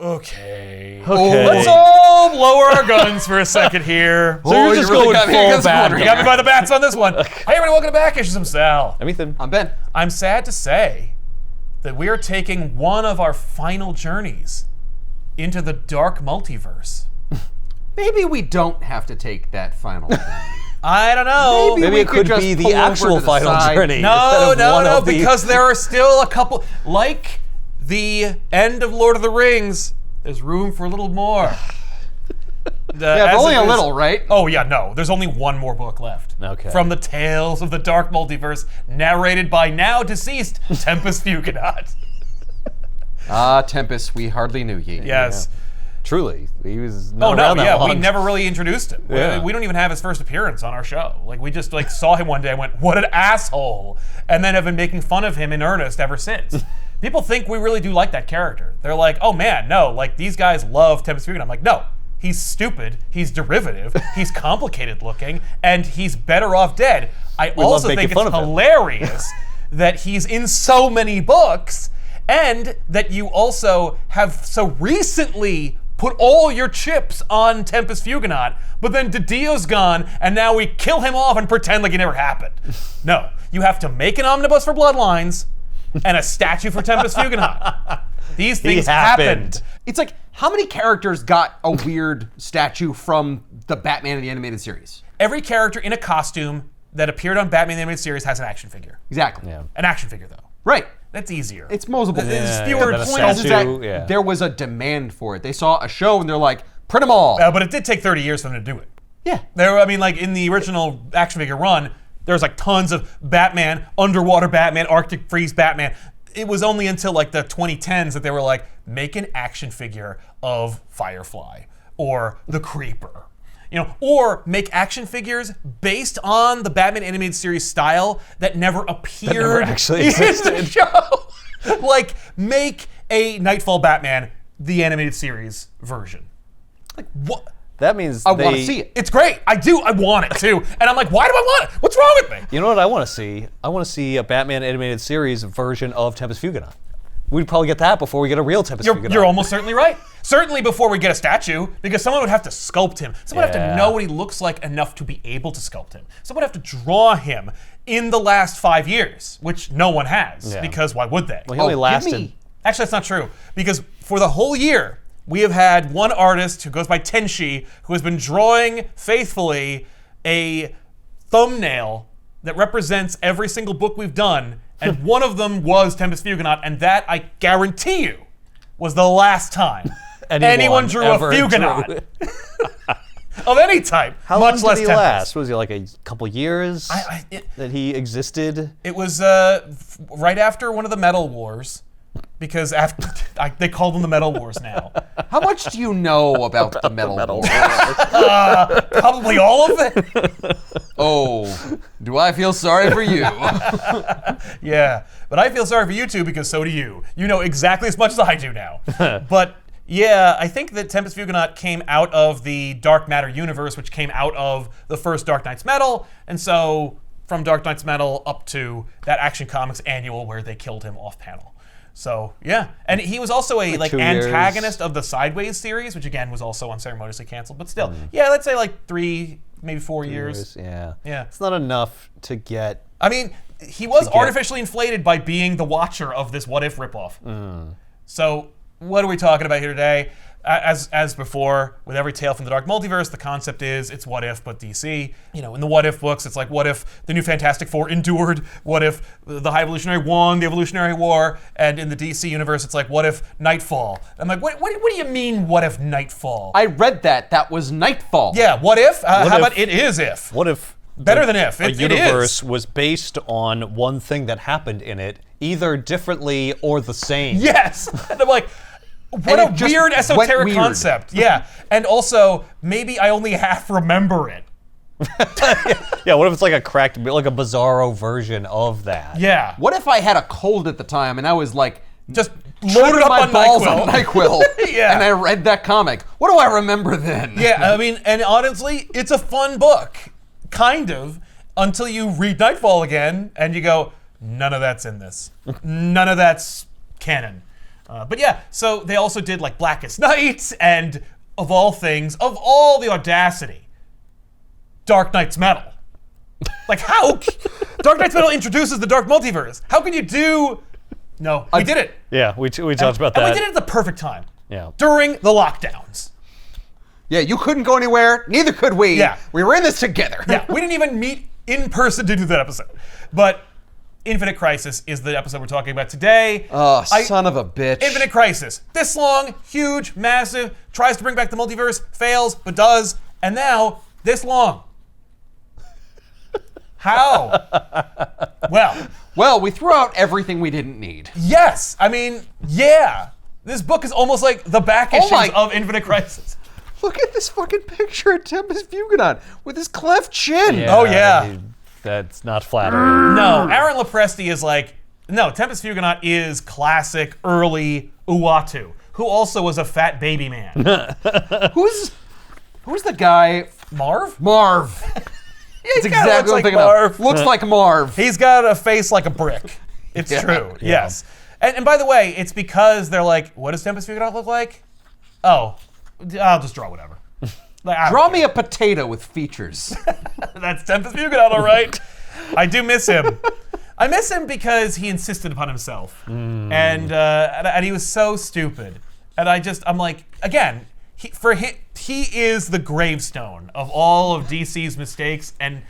Okay. Let's all lower our guns for a second here. So you're just going full bad. You got me by the bats on this one. Hey, everybody, welcome to Back Issues. I'm Sal. I'm Ethan. I'm Ben. I'm sad to say that we are taking one of our final journeys into the Dark Multiverse. Maybe we don't have to take that final journey. I don't know. Maybe we it could just be pull the over actual to the final side. journey. No, because there are still a couple, like the end of Lord of the Rings, there's room for a little more. Yeah, but only a little, right? Oh, yeah, no. There's only one more book left. Okay. From the Tales of the Dark Multiverse, narrated by now deceased Tempest Fuga. Tempest, we hardly knew ye. Yes. Yeah. Truly, he was not around that long. We never really introduced him. Yeah. We don't even have his first appearance on our show. Like, we just saw him one day and went, what an asshole, and then have been making fun of him in earnest ever since. People think we really do like that character. They're like, oh man, no, like these guys love Tempest Fuga. I'm like, no, he's stupid, he's derivative, he's complicated looking, and he's better off dead. I also think it's hilarious that he's in so many books, and that you also have so recently put all your chips on Tempest Fuga, but then Didio's gone, and now we kill him off and pretend like it never happened. No, you have to make an omnibus for Bloodlines and a statue for Tempest Fuga. These things happened. It's like, how many characters got a weird statue from the Batman in the animated series? Every character in a costume that appeared on Batman the animated series has an action figure. Exactly. Yeah. An action figure, though. Right. That's easier. It's mosable. There's fewer than a points. statue. There was a demand for it. They saw a show and they're like, print them all. But it did take 30 years for them to do it. Yeah. In the original action figure run, there's like tons of Batman, underwater Batman, Arctic freeze Batman. It was only until like the 2010s that they were like, make an action figure of Firefly or the Creeper. Or make action figures based on the Batman animated series style that never appeared never actually in existed. the show. Like, make a Nightfall Batman, the animated series version. Like, what? That means I want to see it. It's great. I want it too. And I'm like, why do I want it? What's wrong with me? You know what I want to see? I want to see a Batman animated series version of Tempest Fuga. We'd probably get that before we get a real Tempest Fuga. You're almost certainly right. Certainly before we get a statue, because someone would have to sculpt him. Someone would have to know what he looks like enough to be able to sculpt him. Someone would have to draw him in the last 5 years, which no one has, because why would they? Well, he only lasted. Actually, that's not true, because for the whole year, we have had one artist who goes by Tenshi, who has been drawing faithfully a thumbnail that represents every single book we've done, and one of them was Tempest Fuga, and that, I guarantee you, was the last time anyone drew a Fuga of any type. How much long less did he Tempest. last? Was he like a couple years that he existed? It was right after one of the Metal Wars, because they call them the Metal Wars now. How much do you know about the Metal Wars? Probably all of it. Oh, do I feel sorry for you? Yeah, but I feel sorry for you too, because so do you. You know exactly as much as I do now. But yeah, I think that Tempest Fuga came out of the Dark Matter universe, which came out of the first Dark Knight's Metal, and so from Dark Knight's Metal up to that Action Comics annual where they killed him off panel. So yeah, and he was also a like antagonist of the Sideways series, which again was also unceremoniously canceled. But still, yeah, let's say like 3, maybe 4 years. Yeah, yeah, it's not enough to get. I mean, he was artificially inflated by being the Watcher of this What If ripoff. So what are we talking about here today? As before, with every tale from the Dark Multiverse, the concept is it's what if, but DC. In the what if books, it's like, what if the new Fantastic Four endured? What if the High Evolutionary won the Evolutionary War? And in the DC universe, it's like, what if Nightfall? I'm like, what do you mean, what if Nightfall? I read that. That was Nightfall. Yeah, what if? How about it is if? What if? Better than if. A universe was based on one thing that happened in it, either differently or the same. Yes! And I'm like, what a weird esoteric concept. Yeah. And also, maybe I only half remember it. Yeah, what if it's like a cracked, like a bizarro version of that? Yeah. What if I had a cold at the time and I was like, just loaded up my on balls NyQuil. on NyQuil, Yeah. and I read that comic? What do I remember then? Yeah, I mean, and honestly, it's a fun book, kind of, until you read Nightfall again and you go, none of that's in this. None of that's canon. But yeah, so they also did like Blackest Night, and of all things, of all the audacity, Dark Knight's Metal. Like how? Dark Knight's Metal introduces the Dark Multiverse. How can you do? No, we did it. Yeah, we talked about that. And we did it at the perfect time. Yeah. During the lockdowns. Yeah, you couldn't go anywhere. Neither could we. Yeah. We were in this together. Yeah, we didn't even meet in person to do that episode. But Infinite Crisis is the episode we're talking about today. Oh, son of a bitch. Infinite Crisis. This long, huge, massive, tries to bring back the multiverse, fails, but does. And now, this long. How? Well, we threw out everything we didn't need. Yes. I mean, yeah. This book is almost like the back issues of Infinite Crisis. Look at this fucking picture of Tempest Fuga with his cleft chin. Oh, yeah. That's not flattering. No, Aaron Lopresti is like, no, Tempest Fuga is classic early Uatu, who also was a fat baby man. Who's the guy? Marv? Marv. It's exactly what I'm thinking Marv. of. Looks like Marv. He's got a face like a brick. It's true, yes. And by the way, it's because they're like, what does Tempest Fuga look like? Oh, I'll just draw whatever. Like, draw me a potato with features. That's Tempest Fuga, all right. I do miss him. I miss him because he insisted upon himself. And he was so stupid. And I'm like, again, he is the gravestone of all of DC's mistakes. And,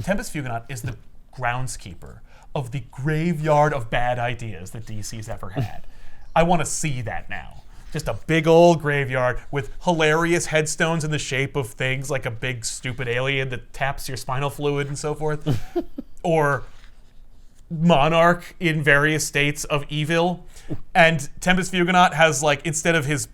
Tempest Fuga is the groundskeeper of the graveyard of bad ideas that DC's ever had. I want to see that now. Just a big old graveyard with hilarious headstones in the shape of things like a big stupid alien that taps your spinal fluid and so forth. Or Monarch in various states of evil. And Tempest Fuga has, like, instead of his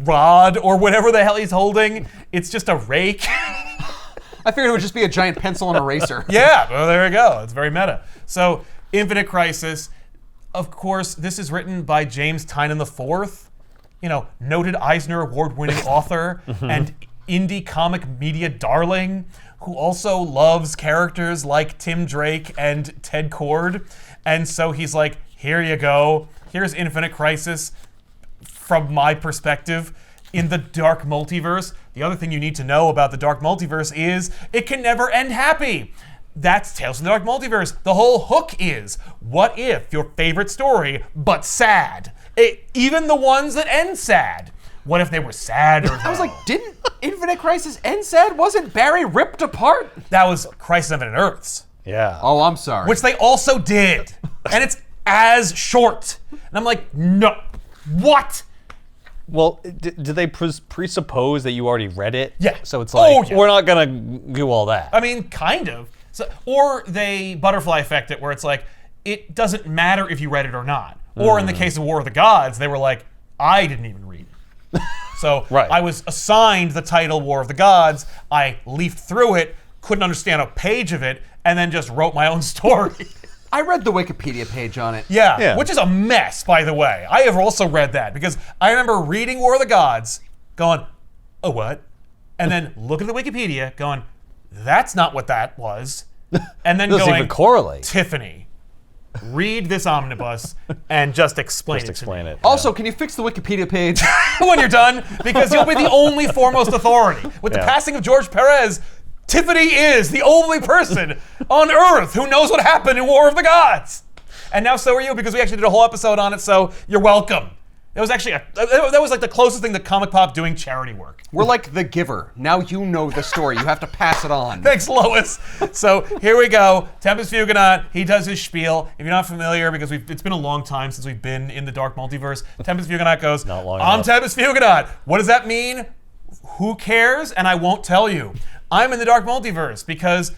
rod or whatever the hell he's holding, it's just a rake. I figured it would just be a giant pencil and eraser. Yeah, well, there we go. It's very meta. So, Infinite Crisis. Of course, this is written by James Tynion IV, noted Eisner Award-winning author and indie comic media darling, who also loves characters like Tim Drake and Ted Kord. And so he's like, here you go. Here's Infinite Crisis from my perspective in the Dark Multiverse. The other thing you need to know about the Dark Multiverse is it can never end happy. That's Tales from the Dark Multiverse. The whole hook is, what if your favorite story, but sad? Even the ones that end sad. What if they were sad? I was like, didn't Infinite Crisis end sad? Wasn't Barry ripped apart? That was Crisis on Infinite Earths. Yeah. Oh, I'm sorry. Which they also did. And it's as short. And I'm like, no. What? Well, did they presuppose that you already read it? Yeah. So it's like, yeah. we're not going to do all that. I mean, kind of. So, or they butterfly effect it where it's like, it doesn't matter if you read it or not. Or in the case of War of the Gods, they were like, I didn't even read it. So Right. I was assigned the title War of the Gods. I leafed through it, couldn't understand a page of it, and then just wrote my own story. I read the Wikipedia page on it. Yeah, which is a mess, by the way. I have also read that because I remember reading War of the Gods, going, oh, what? And then looking at the Wikipedia, going, that's not what that was. And then Doesn't going, even correlate. Tiffany, read this omnibus and just explain Just it explain to me. it. Also, can you fix the Wikipedia page? When you're done, because you'll be the only foremost authority. With the passing of George Perez, Tiffany is the only person on Earth who knows what happened in War of the Gods. And now so are you, because we actually did a whole episode on it, so you're welcome. It was actually, that was like the closest thing to ComicPop doing charity work. We're like The Giver. Now you know the story. You have to pass it on. Thanks, Lois. So here we go. Tempest Fuga, he does his spiel. If you're not familiar, because it's been a long time since we've been in the Dark Multiverse, Tempest Fuga goes, Not long I'm enough. Tempest Fuga. What does that mean? Who cares? And I won't tell you. I'm in the Dark Multiverse because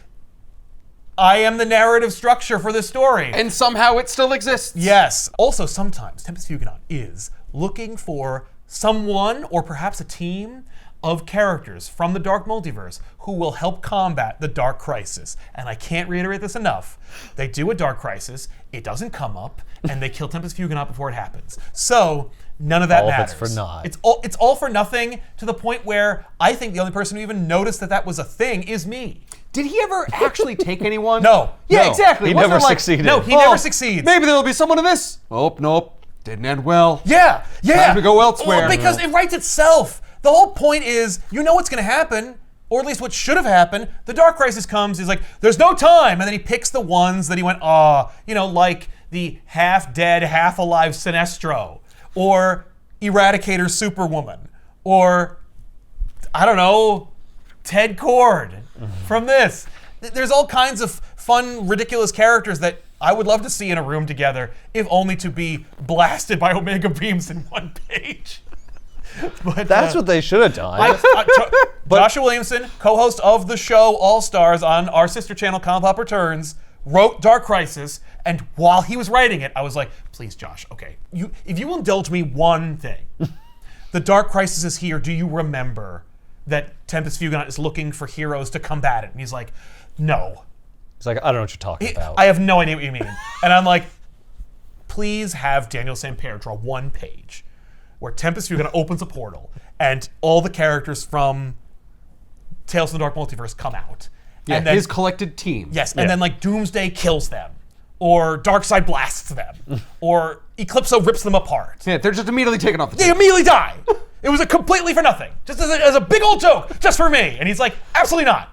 I am the narrative structure for this story. And somehow it still exists. Yes. Also, sometimes Tempest Fuga is looking for someone or perhaps a team of characters from the Dark Multiverse who will help combat the Dark Crisis. And I can't reiterate this enough. They do a Dark Crisis, it doesn't come up, and they kill Tempest Fuga before it happens. So none of that All of matters. it's for naught. It's all for nothing, to the point where I think the only person who even noticed that was a thing is me. Did he ever actually take anyone? No. Yeah, No. exactly. He Wasn't never it like, succeeded. No, he never succeeds. Maybe there'll be someone in this. Oh, nope. Didn't end well. Yeah. Time to go elsewhere. Well, because it writes itself. The whole point is, you know what's going to happen, or at least what should have happened. The Dark Crisis comes, he's like, there's no time, and then he picks the ones that he went, like the half-dead, half-alive Sinestro, or Eradicator Superwoman, or, I don't know, Ted Kord from this. There's all kinds of fun, ridiculous characters that I would love to see in a room together, if only to be blasted by Omega Beams in one page. But That's what they should have done. Joshua Williamson, co-host of the show All Stars on our sister channel ComicPop Returns, wrote Dark Crisis, and while he was writing it, I was like, please, Josh, okay, if you will indulge me one thing. The Dark Crisis is here. Do you remember that Tempest Fuga is looking for heroes to combat it? And he's like, no. He's like, I don't know what you're talking about. I have no idea what you mean. And I'm like, please have Daniel Sampere draw one page where Tempest Fuga opens a portal and all the characters from Tales from the Dark Multiverse come out. Yeah, and then, his collected team. Yes, and then like Doomsday kills them, or Darkseid blasts them, or Eclipso rips them apart. Yeah, they're just immediately taken off the They team. immediately die. It was a completely for nothing, just as a big old joke, just for me. And he's like, absolutely not.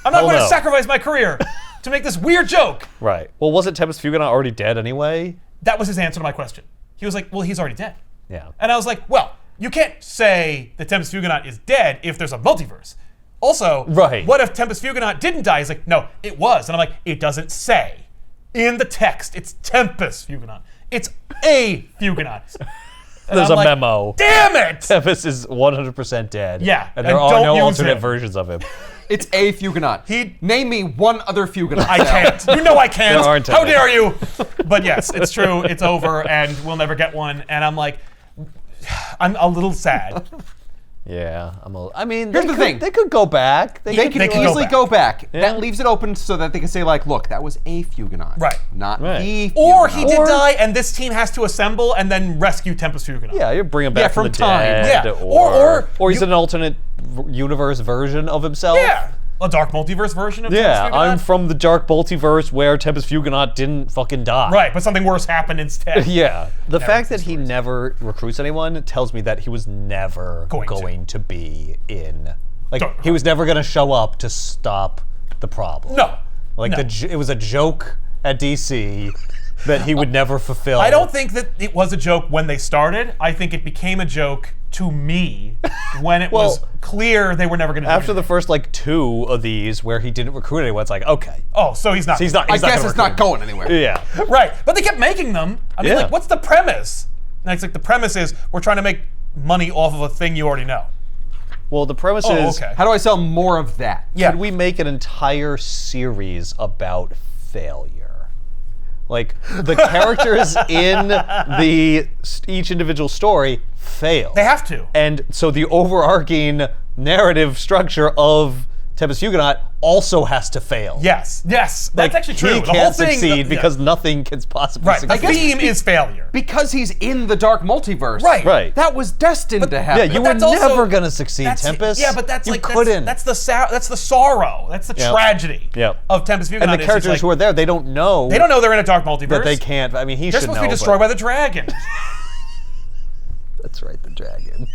I'm not going to sacrifice my career to make this weird joke. Right. Well, wasn't Tempest Fuga already dead anyway? That was his answer to my question. He was like, well, he's already dead. Yeah. And I was like, well, you can't say that Tempest Fuga is dead if there's a multiverse. Also, what if Tempest Fuga didn't die? He's like, no, it was. And I'm like, it doesn't say. In the text, it's Tempest Fuga. It's a Fuga. There's a memo. Damn it! Tempest is 100% dead. Yeah, And there and are don't no use alternate him. versions of him. It's a Fugonaut. Name me one other Fugonaut. I can't. You know I can't. There aren't How any. dare you? But yes, it's true. It's over, and we'll never get one. And I'm like, I'm a little sad. Yeah, I mean, Here's the thing. They could go back. They can could easily go back. Yeah. That leaves it open so that they can say, like, look, that was a Fugonaut. Right. Not the Fugonaut. Or he did die, and this team has to assemble and then rescue Tempest Fuga. Yeah, you bring him back from from the time. dead. Yeah. Or he's you- an alternate universe version of himself. Yeah. A Dark Multiverse version of Yeah, Tempest Fuga. I'm from the Dark Multiverse where Tempest Fuga didn't fucking die. Right, but something worse happened instead. Yeah. The fact that he stories. never recruits anyone tells me that he was never going to be in. Like, Dark- he was never going to show up to stop the problem. No. Like, No. it was a joke at DC that he would never fulfill. I don't think that it was a joke when they started. I think it became a joke to me when it was clear they were never going to do After the anything. first, like, 2 of these where he didn't recruit anyone, it's like, okay. Oh, so he's not. He's not. I He's not guess gonna it's not recruit going anywhere. Yeah. Right, but they kept making them. I mean, Yeah. like, what's the premise? And it's like, the premise is we're trying to make money off of a thing you already know. Well, the premise Oh, is, okay. How do I sell more of that? Yeah. could we make an entire series about failure? Like, the characters in each individual story fail. They have to. And so the overarching narrative structure of Tempest Fuga also has to fail. Yes, that's Like, actually true. He The whole can't thing, succeed because nothing can possibly right. The succeed. theme is failure. Because he's in the Dark Multiverse. Right. Right. That was destined to Yeah, happen. you were that's also- never gonna succeed, Tempest. Yeah, but that's you like couldn't. That's the sorrow. That's the Yep. tragedy Yep. of Tempest Fuga. and the characters who are there, they don't know. they don't know they're in a dark multiverse. that they can't. I mean, he They're should supposed know. to be destroyed by the dragon. That's right, the dragon.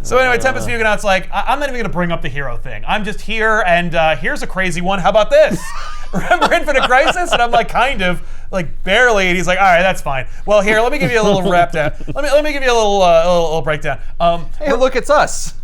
So anyway, Tempest Fugonaut's like, I'm not even going to bring up the hero thing. I'm just here, and here's a crazy one. How about this? Remember Infinite Crisis? And I'm like, kind of, like barely. And he's like, all right, that's fine. Well, here, let me give you a little wrap down. Let me give you a little breakdown. Hey, look, it's us.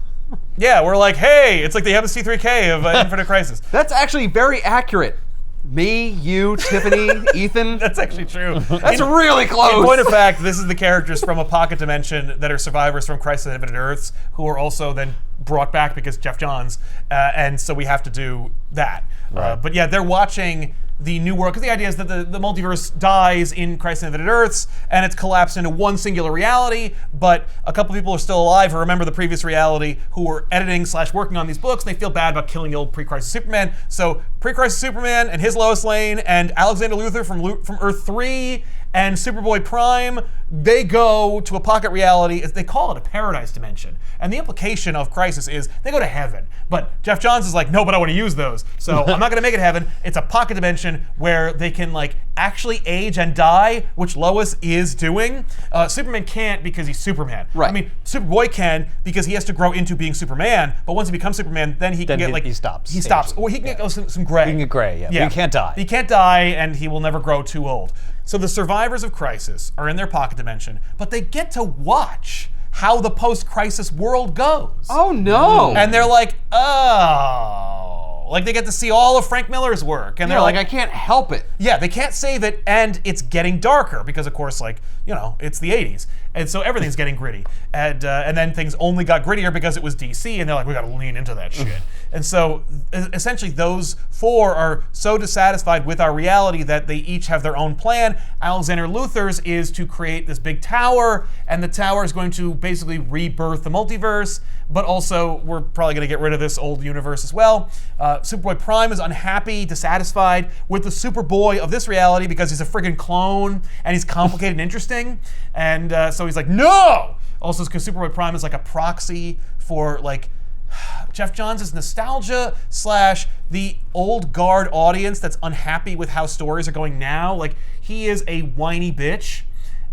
Yeah, we're like, hey, it's like the MC3K of Infinite Crisis. That's actually very accurate. Me, you, Tiffany, Ethan. That's actually true. That's really close. In point of fact, this is the characters from a pocket dimension that are survivors from Crisis on Infinite Earths, who are also then brought back because Jeff Johns, and so we have to do that. Right. But yeah, they're watching the new world, because the idea is that the multiverse dies in Crisis on Infinite Earths, and it's collapsed into one singular reality, but a couple people are still alive who remember the previous reality, who were editing / working on these books, and they feel bad about killing the old pre-Crisis Superman. So pre-Crisis Superman and his Lois Lane and Alexander Luthor from Earth 3 and Superboy Prime, they go to a pocket reality. They call it a paradise dimension. And the implication of Crisis is they go to heaven. But Jeff Johns is like, no, but I want to use those. So I'm not going to make it heaven. It's a pocket dimension where they can like actually age and die, which Lois is doing. Superman can't because he's Superman. Right. I mean, Superboy can because he has to grow into being Superman. But once he becomes Superman, then he can get like... he stops. He stops. aging. Or he can get some gray. He can get gray, yeah. But he can't die. He can't die, and he will never grow too old. So the survivors of Crisis are in their pocket dimension, but they get to watch how the post-Crisis world goes. Oh no! And they're like, oh. Like they get to see all of Frank Miller's work. And They're they're like, like, I can't help it. yeah, they can't save it, and it's getting darker because, of course, like, you know, it's the 80s. And so everything's getting gritty. And then things only got grittier because it was DC, and they're like, we gotta lean into that shit. And so essentially those four are so dissatisfied with our reality that they each have their own plan. Alexander Luthor's is to create this big tower, and the tower is going to basically rebirth the multiverse, but also we're probably gonna get rid of this old universe as well. Superboy Prime is unhappy, dissatisfied with the Superboy of this reality because he's a friggin' clone, and he's complicated and interesting. And so he's like, no! Also, because Superboy Prime is like a proxy for like Jeff Johns' nostalgia / the old guard audience that's unhappy with how stories are going now. Like, he is a whiny bitch,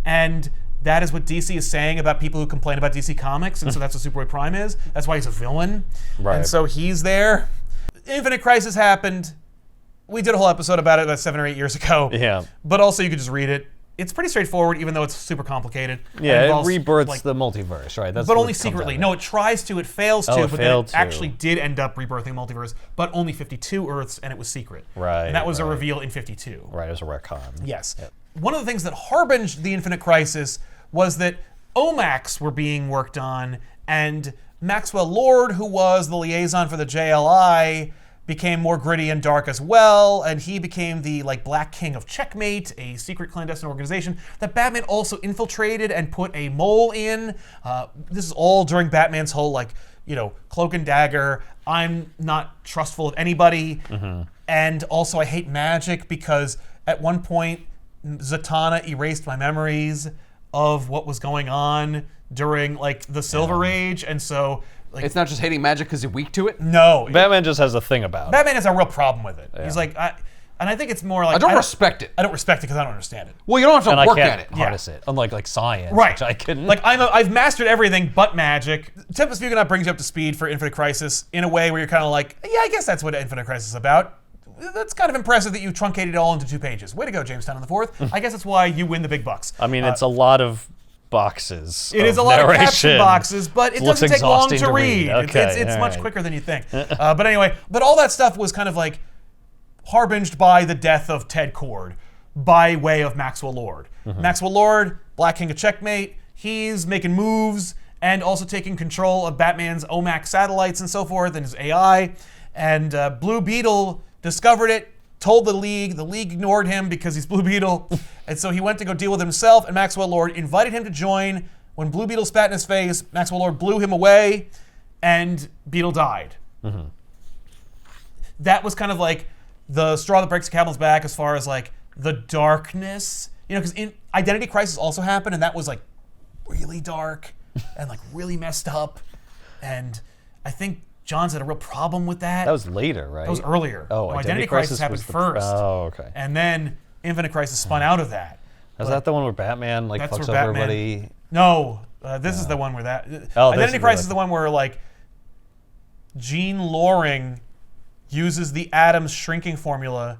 and that is what DC is saying about people who complain about DC Comics, and so that's what Superboy Prime is. That's why he's a villain. Right. And so he's there. Infinite Crisis happened. We did a whole episode about it about 7 or 8 years ago. Yeah. But also you could just read it. It's pretty straightforward, even though it's super complicated. Yeah, it involves, rebirths like, the multiverse, right? That's but what only comes secretly. out of No, it. it tries to, it fails to, Oh, it but failed then it to. actually did end up rebirthing multiverse, but only 52 Earths, and it was secret. Right, And that was a right. reveal in 52. Right, it was a retcon. Yes. One of the things that harbinged the Infinite Crisis was that OMACs were being worked on, and Maxwell Lord, who was the liaison for the JLI, became more gritty and dark as well, and he became the like Black King of Checkmate, a secret clandestine organization that Batman also infiltrated and put a mole in. This is all during Batman's whole like, you know, cloak and dagger, I'm not trustful of anybody, and also I hate magic because at one point Zatanna erased my memories of what was going on during like the Silver Age, and so like, It's not just hating magic because you're weak to it. no, Batman just has a thing about it. Batman has a real problem with it. He's like, and I think it's more like I don't respect it. I don't respect it because I don't understand it. Well, you don't have And to I work can't at it. harness it, unlike like science, Right. which I couldn't. Like I've mastered everything but magic. Tempest Fuga brings you up to speed for Infinite Crisis in a way where you're kind of like, yeah, I guess that's what Infinite Crisis is about. That's kind of impressive that you truncated it all into 2 pages. Way to go, Jamestown on the 4th. I guess that's why you win the big bucks. I mean, it's a lot of boxes. It is a lot of caption boxes, but it Looks doesn't take long exhausting to to read. read. Okay, It's all much right. quicker than you think. But anyway, but all that stuff was kind of like harbinged by the death of Ted Kord by way of Maxwell Lord. Maxwell Lord, Black King of Checkmate, he's making moves and also taking control of Batman's OMAC satellites and so forth and his AI. And Blue Beetle discovered it, told the League ignored him because he's Blue Beetle, and so he went to go deal with himself, and Maxwell Lord invited him to join. When Blue Beetle spat in his face, Maxwell Lord blew him away, and Beetle died. That was kind of like the straw that breaks the camel's back as far as like the darkness, you know, because in Identity Crisis also happened, and that was like really dark and like really messed up, and I think Johns had a real problem with that. That was later, right? That was earlier. Oh, No, Identity Crisis happened was the first. Oh, okay. And then Infinite Crisis spun out of that. Is that the one where Batman like That's fucks where up Batman- everybody? No, this is the one where that. Oh, this Identity is Crisis the- is the one where like Jean Loring uses the Atom's shrinking formula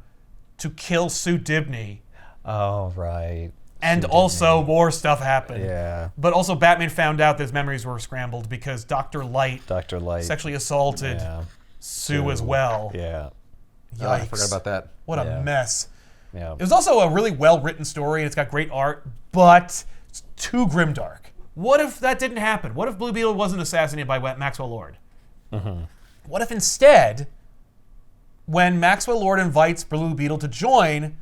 to kill Sue Dibney, Oh, right. and Sue also Dibney. more stuff happened. Yeah. But also Batman found out that his memories were scrambled because Dr. Light Dr. Light. sexually assaulted Yeah. Sue as well. Yeah. Yikes. I forgot about that. What a Yeah. mess. Yeah. It was also a really well-written story, and it's got great art, but it's too grimdark. What if that didn't happen? What if Blue Beetle wasn't assassinated by Maxwell Lord? What if instead, when Maxwell Lord invites Blue Beetle to join,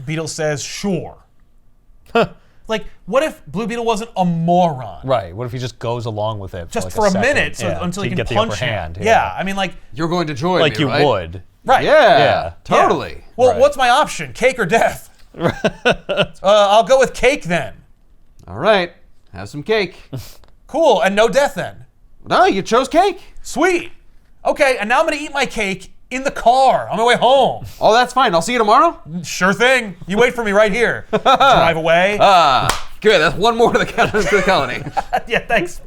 Beetle says, sure. Like, what if Blue Beetle wasn't a moron? Right. What if he just goes along with it Just like for a second? minute until he can get the punch upper him. hand. Yeah, I mean, like, You're going to join Like me, you right? would. right. Yeah, Yeah. totally. Well, Right. what's my option? Cake or death? I'll go with cake then. All right, have some cake. Cool, and no death then. No, you chose cake. Sweet. Okay, and now I'm gonna eat my cake in the car on my way home. Oh, that's fine. I'll see you tomorrow. Sure thing. You wait for me right here. Drive away. Good. That's one more to the colony. Yeah, thanks.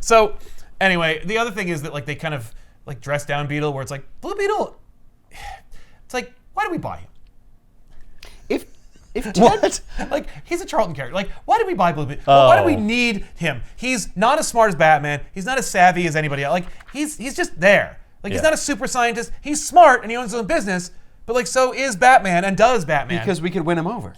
So, anyway, the other thing is that like they kind of like dress down Beetle, where it's like Blue Beetle. It's like, why do we buy him? If Ted, What? Like, he's a Charlton character. Like, why did we buy Blue Beetle? Why do we Oh. need him? He's not as smart as Batman. He's not as savvy as anybody else. Like, he's just there. Like, he's Yeah. not a super scientist. He's smart and he owns his own business. But like, so is Batman and does Batman. because we could win him over.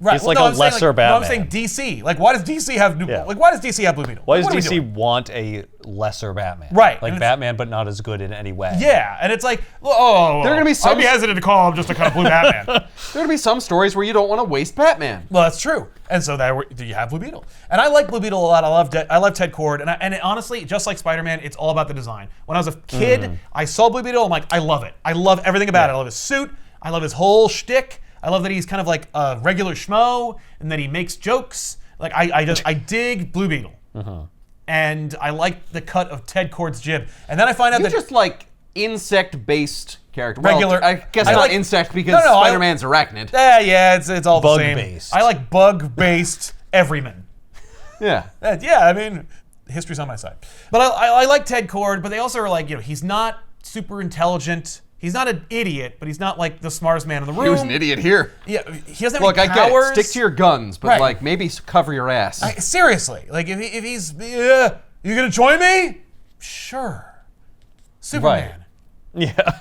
right. He's like a I'm saying, lesser No, I'm Batman. saying DC. Like, why does DC have Yeah. why does DC have Blue Beetle? Why Like, does what are we DC doing? want a lesser Batman? Right, Like and it's- Batman, but not as good in any way. Yeah, and it's like, oh, There are gonna be I'd some- be hesitant to call him just a kind of blue Batman. There are gonna be some stories where you don't want to waste Batman. Well, that's true, and so do you have Blue Beetle? And I like Blue Beetle a lot. I love Ted Kord, and honestly, just like Spider-Man, it's all about the design. When I was a kid, I saw Blue Beetle. I'm like, I love it. I love everything about it. I love his suit. I love his whole shtick. I love that he's kind of like a regular schmo, and that he makes jokes. Like I dig Blue Beetle, and I like the cut of Ted Kord's jib. And then I find out You that just like insect-based character. Regular- Well, I guess I not like- insect because No, I- Spider-Man's arachnid. yeah, it's all the same. Bug-based. I like bug-based everyman. Yeah. Yeah, I mean, history's on my side. But I like Ted Kord, but they also are like, he's not super intelligent. He's not an idiot, but he's not like the smartest man in the room. He was an idiot here. Yeah, he doesn't have Look, any I get powers. it. Stick to your guns, but Right. like maybe cover your ass. Seriously, like if he's, you gonna join me? Sure. Superman. Yeah.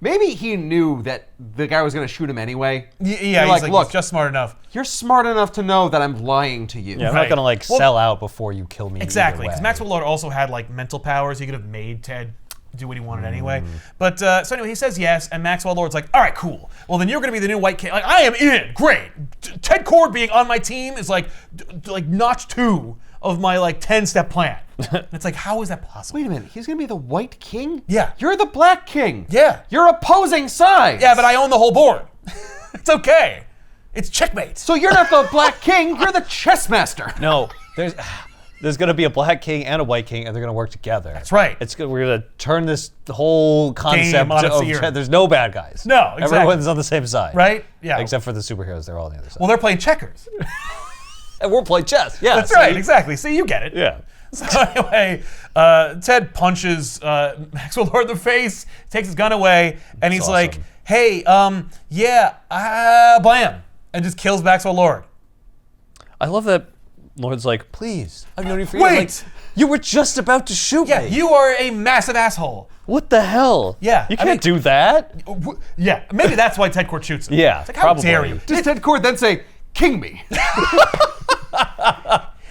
Maybe he knew that the guy was going to shoot him anyway. Yeah, You're he's like, look, he's just smart enough. You're smart enough to know that I'm lying to you. Yeah, I'm Right. not gonna like Well, sell out before you kill me. Exactly, because because Maxwell Lord also had like mental powers. He could have made Ted do what he wanted anyway. But so anyway, he says yes, and Maxwell Lord's like, all right, cool. Well, then you're going to be the new White King. Like, I am in. Great. Ted Kord being on my team is like notch 2 of my like 10-step plan. And it's like, how is that possible? Wait a minute, he's going to be the White King? Yeah. You're the Black King. Yeah. You're opposing sides. Yeah, but I own the whole board. It's okay. It's checkmate. So you're not the Black King, you're the chess master. No, there's gonna be a Black King and a White King, and they're gonna work together. That's right. We're gonna turn this whole concept on its of ear. there's no bad guys. No, exactly. Everyone's on the same side. Right? Yeah. Except for the superheroes, they're all on the other side. Well, they're playing checkers. And we're playing chess. Yeah, That's see? right. Exactly. See, you get it. Yeah. So anyway, Ted punches Maxwell Lord in the face, takes his gun away, and he's That's like, awesome. "Hey, blam," and just kills Maxwell Lord. I love that Lord's like, please, I've known you for Wait! years. Like, you were just about to shoot Yeah, me. you are a massive asshole. What the hell? Yeah, You I can't mean- do that. Yeah, maybe that's why Ted Kord shoots him. Yeah, It's like, how dare probably. you? Does Ted Kord then say, "King me"?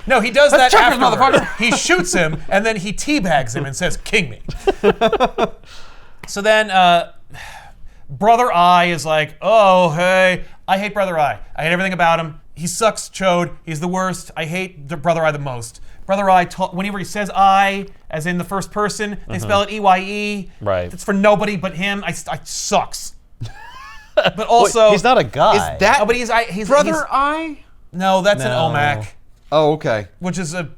No, he does that checkers, afterward. motherfucker. He shoots him, and then he teabags him and says, "King me." So then, Brother Eye is like, "Oh, hey, I hate Brother Eye. I hate everything about him. He sucks, Chode. He's the worst. I hate Brother Eye the most." Brother Eye, whenever he says "I," as in the first person, they spell it E-Y-E. Right. It's for nobody but him. I sucks. But also, He's not a guy. Is that Oh, but he's Brother Eye? No, that's an No. OMAC, Oh, okay. which is a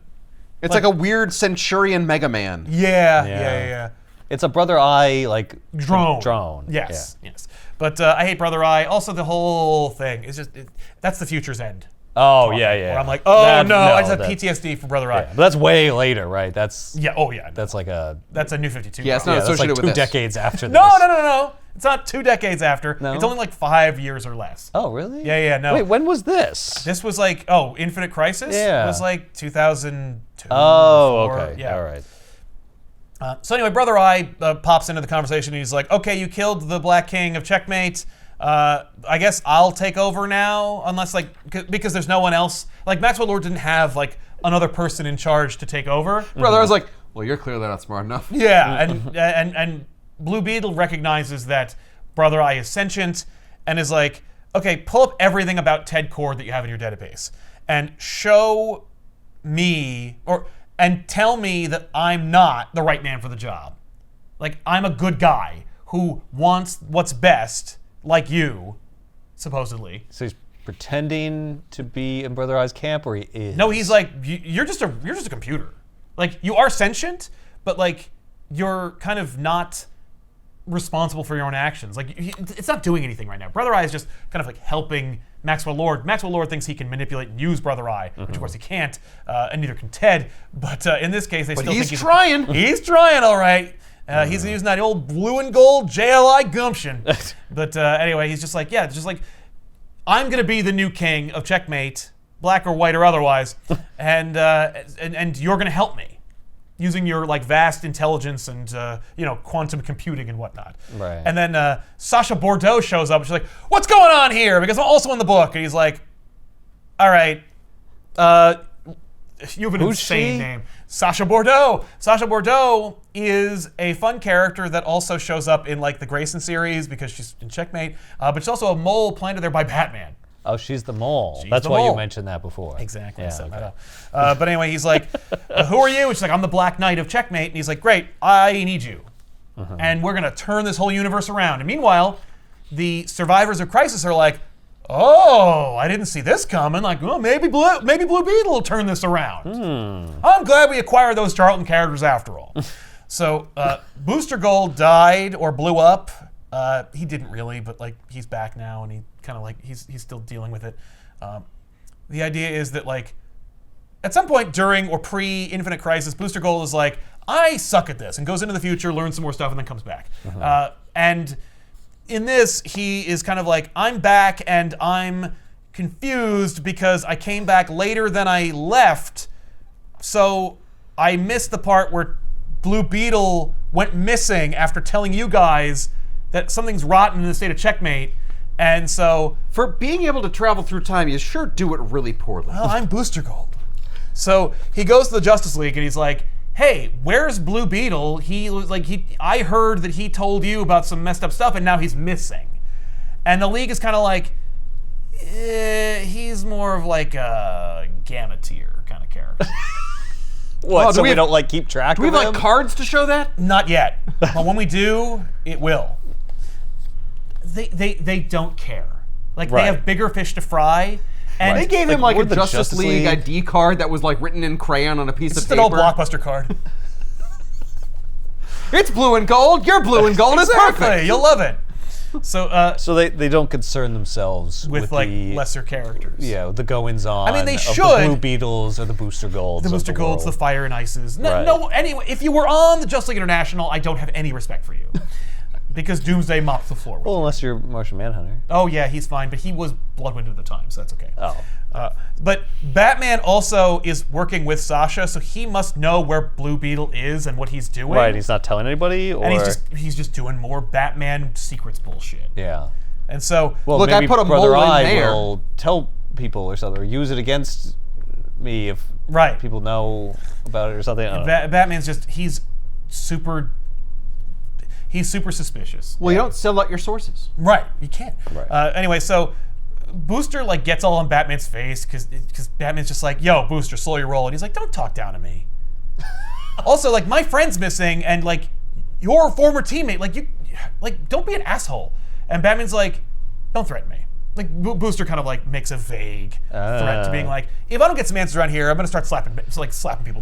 It's like a weird Centurion Mega Man. yeah. It's a Brother Eye, like, Drone. Drone. Yes. But I hate Brother Eye. Also, the whole thing is just that's the future's end. Oh, yeah. Where I'm like, oh That- no, I just have that- PTSD for Brother Yeah, Eye. but that's way later, right? That's Yeah. Oh yeah. that's like a That's a New 52. Yeah, it's problem. not that's like associated with 2 this. decades after this. No. It's not 2 decades after. No? It's only like 5 years or less. Oh, really? Yeah, no. Wait, when was this? This was like Infinite Crisis. Yeah. Was like 2002. Oh, 2004. okay. Yeah. All right. So anyway, Brother Eye pops into the conversation. And he's like, "Okay, you killed the Black King of Checkmate. I guess I'll take over now, unless because there's no one else. Like Maxwell Lord didn't have like another person in charge to take over. Brother, I was like, well, you're clearly not smart enough. Yeah, and Blue Beetle recognizes that Brother Eye is sentient and is like, okay, pull up everything about Ted Kord that you have in your database and show me and tell me that I'm not the right man for the job. Like I'm a good guy who wants what's best, like you, supposedly. So he's pretending to be in Brother Eye's camp, or he is? No, he's like, you're just a computer. Like, you are sentient, but like, you're kind of not responsible for your own actions. Like, it's not doing anything right now. Brother Eye is just kind of like helping Maxwell Lord. Maxwell Lord thinks he can manipulate and use Brother Eye, which of course he can't, and neither can Ted. But in this case, they still think he's trying. He's trying, all right. He's using that old blue and gold JLI gumption. But anyway, he's just like, yeah, just like, I'm gonna be the new king of Checkmate, black or white or otherwise, and you're gonna help me using your like vast intelligence and quantum computing and whatnot. Right. And then Sasha Bordeaux shows up and she's like, "What's going on here?" Because I'm also in the book, and he's like, "All right, you have an insane name, Sasha Bordeaux." Sasha Bordeaux is a fun character that also shows up in like the Grayson series because she's in Checkmate, but she's also a mole planted there by Batman. Oh, she's the mole. She's That's the why mole. you mentioned that before. Exactly. Yeah, So, okay. but anyway, he's like, "Who are you?" And she's like, "I'm the Black Knight of Checkmate." And he's like, "Great, I need you, and we're gonna turn this whole universe around." And meanwhile, the survivors of Crisis are like, "Oh, I didn't see this coming. Like, well, maybe Blue Beetle will turn this around." I'm glad we acquired those Charlton characters after all. So Booster Gold died or blew up. He didn't really, but like he's back now, and he kind of like he's still dealing with it. The idea is that like at some point during or pre-Infinite Crisis, Booster Gold is like, I suck at this, and goes into the future, learns some more stuff, and then comes back. And in this, he is kind of like, I'm back, and I'm confused because I came back later than I left, so I missed the part where Blue Beetle went missing after telling you guys that something's rotten in the state of Checkmate. And so, For being able to travel through time, you sure do it really poorly. well, I'm Booster Gold. So he goes to the Justice League and he's like, "Hey, where's Blue Beetle? He was like, I heard that he told you about some messed up stuff, and now he's missing." And the League is kind of like, he's more of like a Gamma tier kind of character. What? Oh, do So we we have- don't like keep track Do we of have him? like cards to show that? Not yet, but when we do, it will. They don't care. Like Right. they have bigger fish to fry. And They gave him like we're a the Justice Justice League League. ID card that was like written in crayon on a piece it's of just an paper. old Blockbuster card. It's blue and gold. You're blue and gold. It's Exactly, perfect. you'll love it. So So they don't concern themselves with like the lesser characters. the goings on. I mean, they of should. the Blue Beetles or the Booster Golds. The Booster of the Golds, the world. Fire and Ices. No, Right. no, anyway, if you were on the Justice League International, I don't have any respect for you. Because Doomsday mopped the floor with Well, you. unless you're Martian Manhunter. Oh yeah, he's fine, but he was Bloodwind at the time, so that's okay. Oh. But Batman also is working with Sasha, so he must know where Blue Beetle is and what he's doing. Right, he's not telling anybody, or and he's just doing more Batman secrets bullshit. yeah. And so Well, Look, I maybe put a Brother mole in Eye there. will tell people or something, or use it against me if right. people know about it or something. I don't know. Batman's just he's super suspicious. Well, you don't sell out your sources. Right, you can't. Right. Anyway, so Booster like gets all on Batman's face because Batman's just like, "Yo, Booster, slow your roll," and he's like, "Don't talk down to me." Also, like my friend's missing, and like your former teammate, don't be an asshole. And Batman's like, "Don't threaten me." Like Booster kind of like makes a vague threat to being like, "If I don't get some answers around here, I'm gonna start slapping people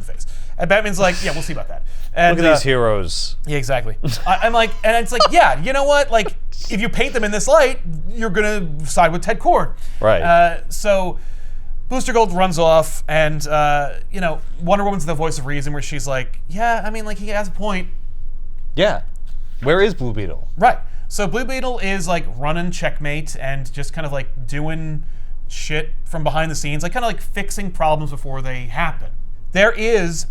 in the face." And Batman's like, "Yeah, we'll see about that." And, Look at these heroes. Yeah, exactly. I'm like, and it's like, yeah, you know what? Like, if you paint them in this light, you're gonna side with Ted Kord. Right. So Booster Gold runs off, and Wonder Woman's the voice of reason, where she's like, yeah, I mean, like he has a point. Yeah. Where is Blue Beetle? Right. So Blue Beetle is like running Checkmate and just kind of like doing shit from behind the scenes, like kind of like fixing problems before they happen. There is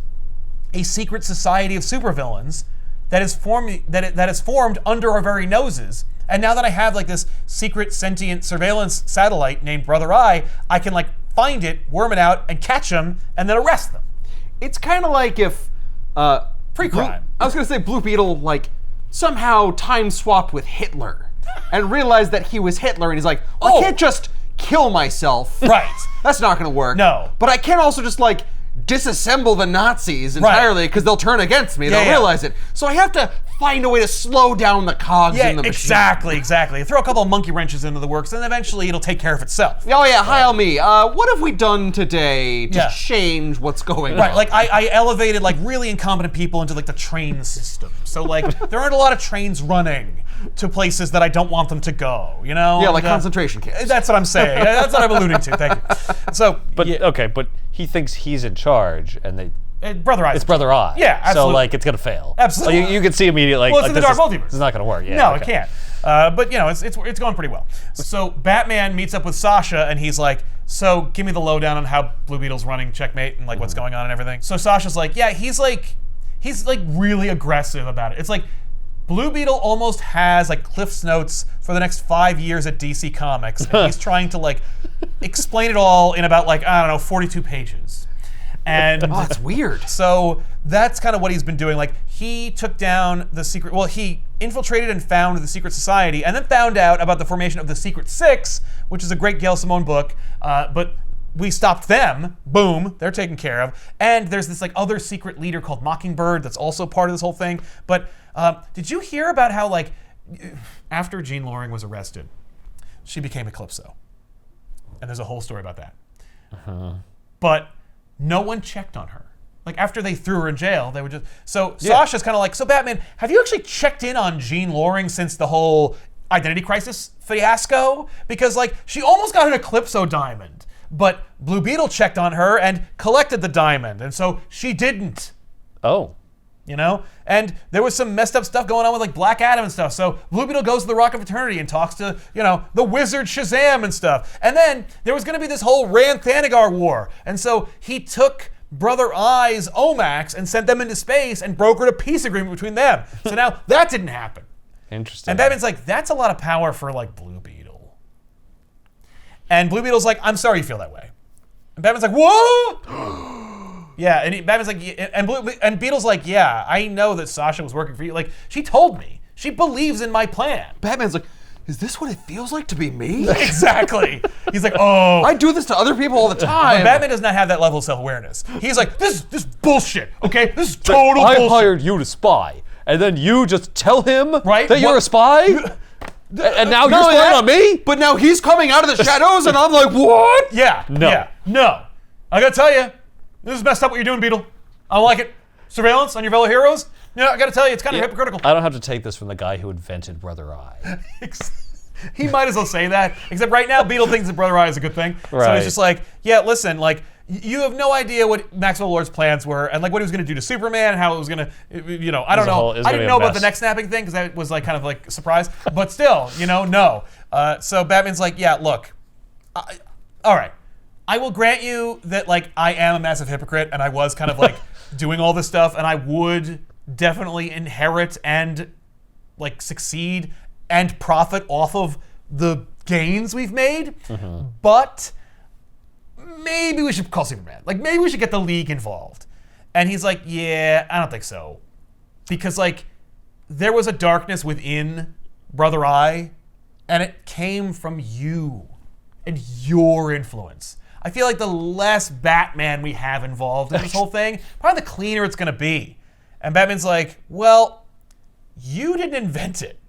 a secret society of supervillains that is formed under our very noses. And now that I have like this secret sentient surveillance satellite named Brother Eye, I can like find it, worm it out, and catch them, and then arrest them. It's kind of like if Pre-crime. I was gonna say Blue Beetle like somehow time swapped with Hitler and realized that he was Hitler, and he's like, well, I can't just kill myself. Right. That's not gonna work. No. But I can't also just like disassemble the Nazis entirely because they'll turn against me. They'll yeah. realize it. So I have to find a way to slow down the cogs in the machine. Exactly. Throw a couple of monkey wrenches into the works, and eventually it'll take care of itself. Oh yeah, hi me. What have we done today to change what's going on? Right, like I elevated like really incompetent people into like the train system. So like there aren't a lot of trains running to places that I don't want them to go, you know? Yeah, like concentration camps. That's what I'm saying. That's what I'm alluding to. Thank you. So, But okay, but he thinks he's in charge, and Brother Eye. it's Brother Eye. Yeah, absolutely. So like it's gonna fail. Absolutely. Like, you can see immediately. Well, it's like, in the Dark Multiverse. It's not gonna work. Yeah. No, okay. it can't. But you know, it's going pretty well. So Batman meets up with Sasha, and he's like, "So give me the lowdown on how Blue Beetle's running checkmate and like what's going on and everything." So Sasha's like, "Yeah, he's like really aggressive about it. It's like Blue Beetle almost has like Cliff's Notes for the next 5 years at DC Comics, and he's trying to like explain it all in about like, I don't know, 42 pages." And that's weird. So that's kind of what he's been doing. Like he took down the secret. Well, he infiltrated and found the secret society, and then found out about the formation of the Secret Six, which is a great Gail Simone book. But we stopped them. Boom, they're taken care of. And there's this like other secret leader called Mockingbird that's also part of this whole thing. But did you hear about how like after Jean Loring was arrested, she became Eclipso, and there's a whole story about that. But no one checked on her. Like after they threw her in jail, they would just. So Sasha's kind of like, so Batman, have you actually checked in on Jean Loring since the whole Identity Crisis fiasco? Because like she almost got an Eclipso diamond, but Blue Beetle checked on her and collected the diamond, and so she didn't. Oh. You know? And there was some messed up stuff going on with like Black Adam and stuff. So Blue Beetle goes to the Rocket Fraternity and talks to, you know, the wizard Shazam and stuff. And then there was going to be this whole Rann-Thanagar war. And so he took Brother Eye's Omax and sent them into space and brokered a peace agreement between them. So now that didn't happen. Interesting. And Batman's like, that's a lot of power for like Blue Beetle. And Blue Beetle's like, I'm sorry you feel that way. And Batman's like, what? Yeah, and Batman's like, and Beetle's like, yeah, I know that Sasha was working for you. Like, she told me. She believes in my plan. Batman's like, is this what it feels like to be me? Exactly. He's like, oh. I do this to other people all the time. But Batman does not have that level of self-awareness. He's like, this bullshit, okay? This is total bullshit. I hired you to spy, and then you just tell him right? that you're a spy? And now you're spying on me? But now he's coming out of the shadows, and I'm like, what? Yeah. No. Yeah. No. I gotta tell you, this is messed up what you're doing, Beetle. I don't like it. Surveillance on your fellow heroes? Yeah, I gotta tell you, it's kind of hypocritical. I don't have to take this from the guy who invented Brother Eye. He might as well say that, except right now Beetle thinks that Brother Eye is a good thing. Right. So he's just like, yeah, listen, like, you have no idea what Maxwell Lord's plans were and like what he was going to do to Superman, how it was going to, you know, I don't know. I didn't know about the neck snapping thing because that was like kind of like a surprise. But still, you know, no. So Batman's like, yeah, look, all right. I will grant you that like I am a massive hypocrite and I was kind of like doing all this stuff and I would definitely inherit and like succeed and profit off of the gains we've made. Mm-hmm. But maybe we should call Superman. Like maybe we should get the League involved. And he's like, yeah, I don't think so. Because like there was a darkness within Brother Eye and it came from you and your influence. I feel like the less Batman we have involved in this whole thing, probably the cleaner it's gonna be. And Batman's like, well, you didn't invent it.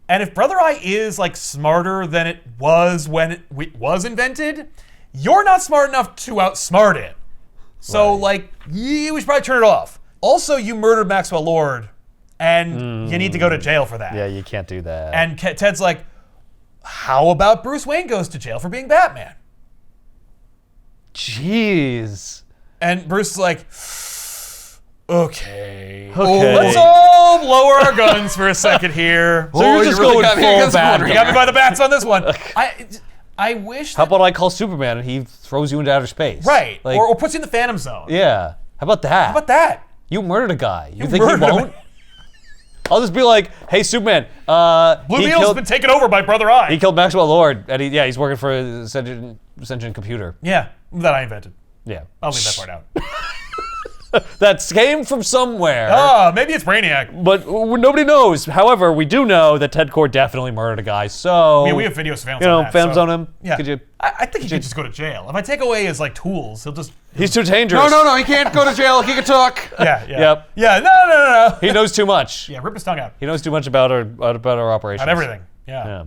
And if Brother Eye is like smarter than it was when it was invented, you're not smart enough to outsmart it. So like, we should probably turn it off. Also, you murdered Maxwell Lord, and you need to go to jail for that. Yeah, you can't do that. And Ted's like, how about Bruce Wayne goes to jail for being Batman? Jeez. And Bruce is like, okay. Let's all lower our guns for a second here. So you're just going full bad. You got me by the bats on this one. I wish. How about I call Superman and he throws you into outer space? Right. Like, or puts you in the Phantom Zone. Yeah. How about that? How about that? You murdered a guy. You think he won't? I'll just be like, hey, Superman. Blue Beetle's been taken over by Brother Eye. He killed Maxwell Lord, and he's working for a sentient computer. Yeah, that I invented. Yeah. I'll leave that part out. that came from somewhere. Oh, maybe it's Brainiac. But nobody knows. However, we do know that Ted Core definitely murdered a guy. So I mean, we have video surveillance. you know, on that, films so, on him. Yeah, Could you? I think he could just go to jail. If I take away his like tools, he'll just. He's too dangerous. No, he can't go to jail. He can talk. Yeah. Yep. Yeah. No. He knows too much. Yeah, rip his tongue out. He knows too much about our operations. About everything. Yeah.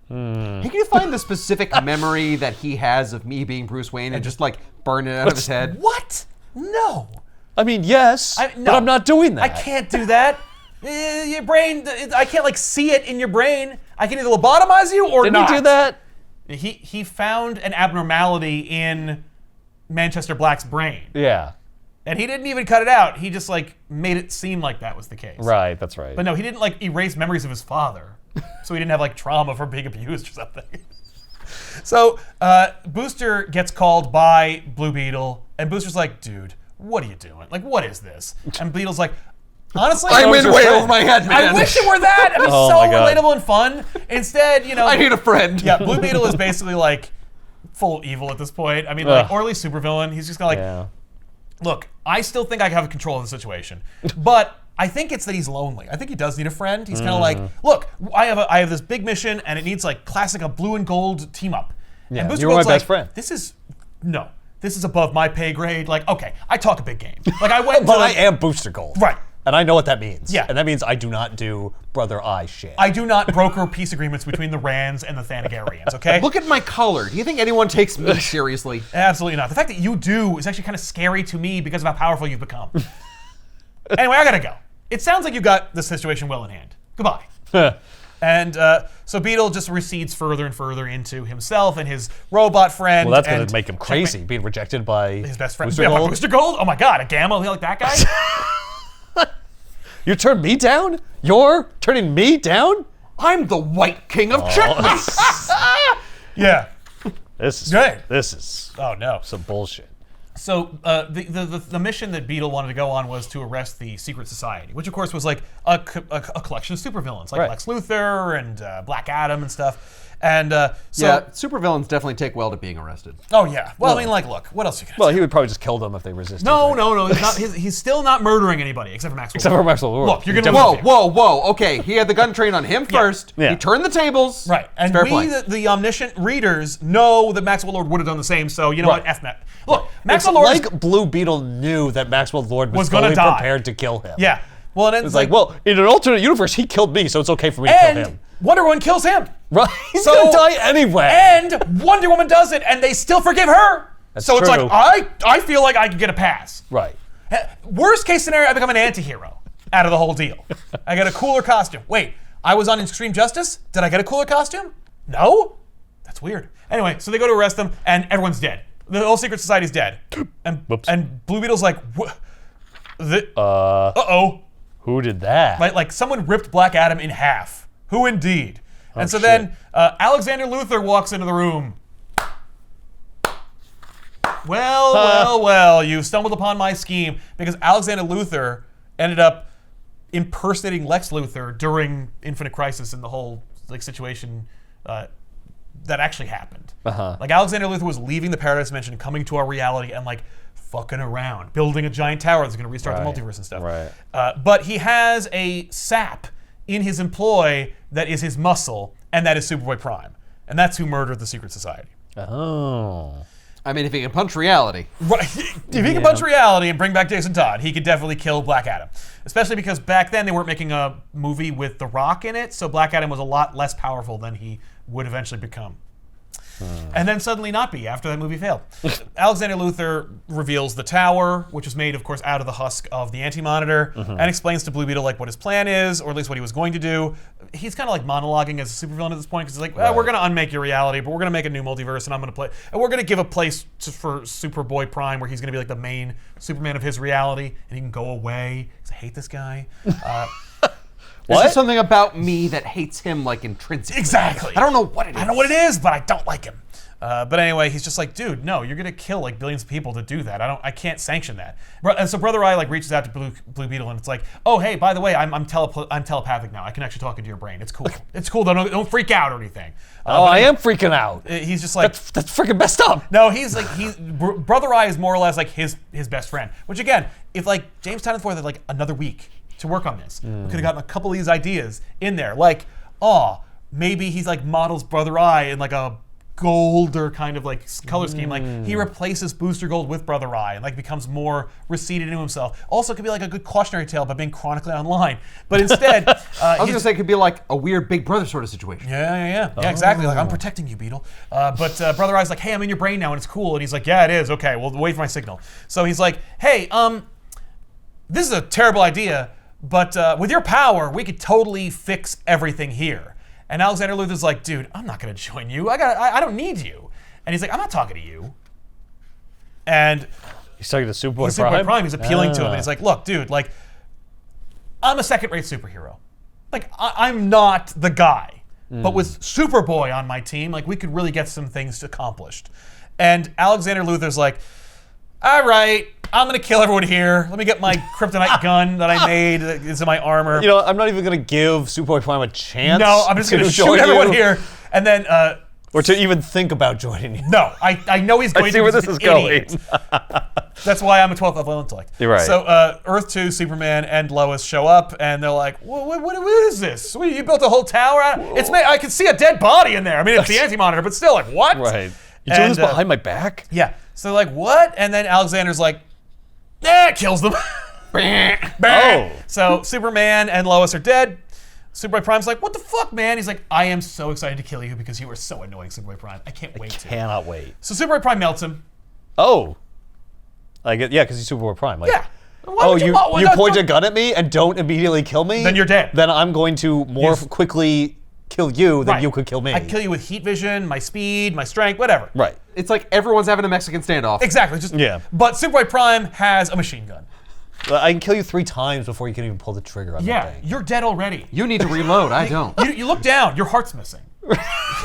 Can you find the specific memory that he has of me being Bruce Wayne and just like burn it out of his head? What? No. I mean, yes, No. but I'm not doing that. I can't do that. Your brain, I can't like see it in your brain. I can either lobotomize you or Didn't not. he do that? He found an abnormality in Manchester Black's brain. Yeah. And he didn't even cut it out. He just like made it seem like that was the case. Right, that's right. But no, he didn't like erase memories of his father. So he didn't have like trauma from being abused or something. So Booster gets called by Blue Beetle, and Booster's like, dude, what are you doing? Like, what is this? And Beetle's like, honestly, I went way over my head, man. I wish it were that. It'd be Oh so my God. relatable and fun. Instead, you know, I need a friend. yeah, Blue Beetle is basically like full evil at this point. I mean, like, Ugh. or at least supervillain. He's just kind of like, Yeah. look, I still think I have control of the situation, but I think it's that he's lonely. I think he does need a friend. He's kind of like, look, I have this big mission, and it needs like classic a blue and gold team up. Yeah, and Booster you're my Gold's best like, friend. This is above my pay grade. Like, okay, I talk a big game. Like, I went. But to, I am Booster Gold. Right. And I know what that means. Yeah. And that means I do not do brother eye shit. I do not broker peace agreements between the Rands and the Thanagarians. Okay. Look at my color. Do you think anyone takes me seriously? Absolutely not. The fact that you do is actually kind of scary to me because of how powerful you've become. Anyway, I gotta go. It sounds like you got the situation well in hand. Goodbye. And so Beetle just recedes further and further into himself and his robot friend. Well, that's going and to make him crazy, being rejected by his best friend. Booster Yeah, Gold. Booster Gold? Oh my God, a Gamma like that guy? You turned me down? You're turning me down? I'm the White King of Checkmate. Yeah. This is Good. This is Oh no. some bullshit. So the mission that Beetle wanted to go on was to arrest the Secret Society, which of course was like a collection of supervillains like Right. Lex Luthor and Black Adam and stuff. And so, Yeah, supervillains definitely take well to being arrested. oh yeah. Well, I mean, like, look, what else are you gonna Well, do? he would probably just kill them if they resisted. No, right? no. He's still not murdering anybody except for Maxwell. Except for Maxwell Lord. Look, you're gonna Whoa, lose. whoa. Okay, he had the gun trained on him first. Yeah. He turned the tables. Right, and Fair we, play. the omniscient readers, know that Maxwell Lord would have done the same. So you know Right. what? F Matt. Look, It's Maxwell Lord is- like Blue Beetle knew that Maxwell Lord was gonna fully die. prepared to kill him. yeah. Well, and It's like, well, in an alternate universe, he killed me, so it's okay for me to kill him. and Wonder Woman kills him. Right? He's So- gonna die anyway. And Wonder Woman does it, and they still forgive her. That's so it's true. like I feel like I could get a pass. Right. Worst case scenario, I become an anti-hero out of the whole deal. I get a cooler costume. Wait, I was on Extreme Justice? Did I get a cooler costume? No? That's weird. Anyway, so they go to arrest them, and everyone's dead. The whole Secret Society's dead. And Whoops. and Blue Beetle's like, uh-oh. Who did that? Like someone ripped Black Adam in half. Who indeed? And so shit. then Alexander Luthor walks into the room. Well, you stumbled upon my scheme because Alexander Luthor ended up impersonating Lex Luthor during Infinite Crisis and the whole like situation that actually happened. Like Alexander Luthor was leaving the Paradise Dimension, coming to our reality, and like fucking around, building a giant tower that's going to restart the Right. multiverse and stuff. Right. But he has a sap in his employ that is his muscle, and that is Superboy Prime, and that's who murdered the Secret Society. Oh. I mean, if he can punch reality. Right. If he can punch reality and bring back Jason Todd, he could definitely kill Black Adam. Especially because back then they weren't making a movie with The Rock in it, so Black Adam was a lot less powerful than he would eventually become. And then suddenly not be after that movie failed. Alexander Luthor reveals the tower, which was made, of course, out of the husk of the Anti-Monitor, and explains to Blue Beetle like what his plan is, or at least what he was going to do. He's kind of like monologuing as a supervillain at this point because he's like, well, we're going to unmake your reality, but we're going to make a new multiverse, and I'm going to play, and we're going to give a place for Superboy Prime where he's going to be like the main Superman of his reality, and he can go away because I hate this guy. There's just something about me that hates him like intrinsically. Exactly. I don't know what it is. I don't know what it is, but I don't like him. But anyway, he's just like, dude, no, you're gonna kill like billions of people to do that. I can't sanction that. And so Brother Eye like reaches out to Blue Beetle and it's like, oh hey, by the way, I'm telepathic now. I can actually talk into your brain. It's cool. It's cool. Don't freak out or anything. I am freaking out. He's just like that's freaking messed up. No, he's like Brother Eye is more or less like his best friend. Which again, if like James Tynion IV had like another week to work on this, we could have gotten a couple of these ideas in there. Like, maybe he's like models Brother Eye in like a golder kind of like color scheme. Like he replaces Booster Gold with Brother Eye and like becomes more receded into himself. Also, it could be like a good cautionary tale about being chronically online. But instead, I was gonna say it could be like a weird Big Brother sort of situation. Yeah, exactly. Like I'm protecting you, Beetle. But Brother Eye's like, hey, I'm in your brain now and it's cool. And he's like, yeah, it is. Okay, well, wait for my signal. So he's like, hey, this is a terrible idea, but with your power, we could totally fix everything here. And Alexander Luthor's like, dude, I'm not gonna join you. I don't need you. And he's like, I'm not talking to you. And he's talking to Superboy Prime. He's appealing to him, and he's like, look, dude, like, I'm a second-rate superhero. Like, I'm not the guy. But with Superboy on my team, like, we could really get some things accomplished. And Alexander Luthor's like, all right, I'm gonna kill everyone here. Let me get my kryptonite gun that I made that is in my armor. You know, I'm not even gonna give Superboy Prime a chance. No, I'm just gonna shoot everyone here. And then or to even think about joining you. No, I know he's going I see to where this is going. That's why I'm a 12th level intellect. You're right. So Earth 2, Superman, and Lois show up, and they're like, what is this? What, you built a whole tower? I can see a dead body in there. I mean, it's the Anti-Monitor, but still, like, what? Right. You're doing this behind my back? Yeah. So like, what? And then Alexander's like, kills them. So Superman and Lois are dead. Superboy Prime's like, what the fuck, man? He's like, I am so excited to kill you because you are so annoying, Superboy Prime. I can't wait to. Cannot wait. So Superboy Prime melts him. Oh. I get, yeah, because he's Superboy Prime. Like, yeah. You point a gun at me and don't immediately kill me? Then you're dead. Then I'm going to more quickly kill you than you could kill me. I kill you with heat vision, my speed, my strength, whatever. Right. It's like everyone's having a Mexican standoff. Exactly. But Superboy Prime has a machine gun. I can kill you 3 times before you can even pull the trigger on that thing. You're dead already. You need to reload. I don't. You look down. Your heart's missing.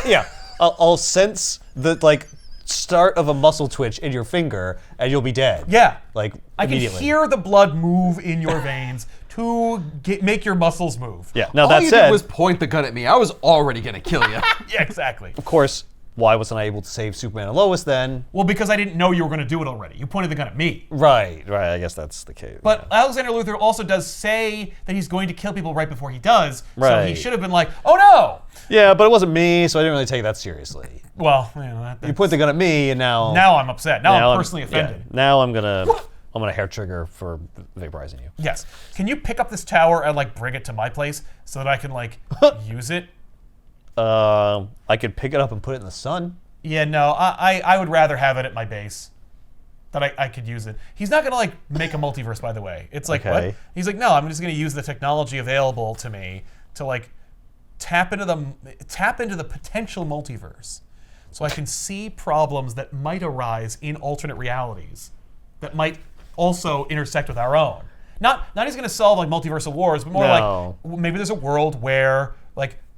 Yeah. I'll sense the start of a muscle twitch in your finger, and you'll be dead. Yeah. Like I can immediately. hear the blood move in your veins to make your muscles move. Yeah. Now All that you said, did was point the gun at me. I was already gonna kill you. Yeah, exactly. of course, why wasn't I able to save Superman and Lois then? Well, because I didn't know you were going to do it already. You pointed the gun at me. Right. I guess that's the case. But Alexander Luthor also does say that he's going to kill people right before he does. So he Right. should have been like, oh no! Yeah, but it wasn't me, so I didn't really take that seriously. Well, You point the gun at me, and now I'm upset. Now I'm personally offended. Yeah, now I'm gonna hair trigger for vaporizing you. Yes. Can you pick up this tower and like bring it to my place so that I can like use it? I could pick it up and put it in the sun. Yeah, no, I would rather have it at my base. That I could use it. He's not gonna like make a multiverse, by the way. It's like Okay. what? He's like, no, I'm just gonna use the technology available to me to like tap into the potential multiverse, so I can see problems that might arise in alternate realities that might also intersect with our own. Not he's gonna solve like multiversal wars, but more like maybe there's a world where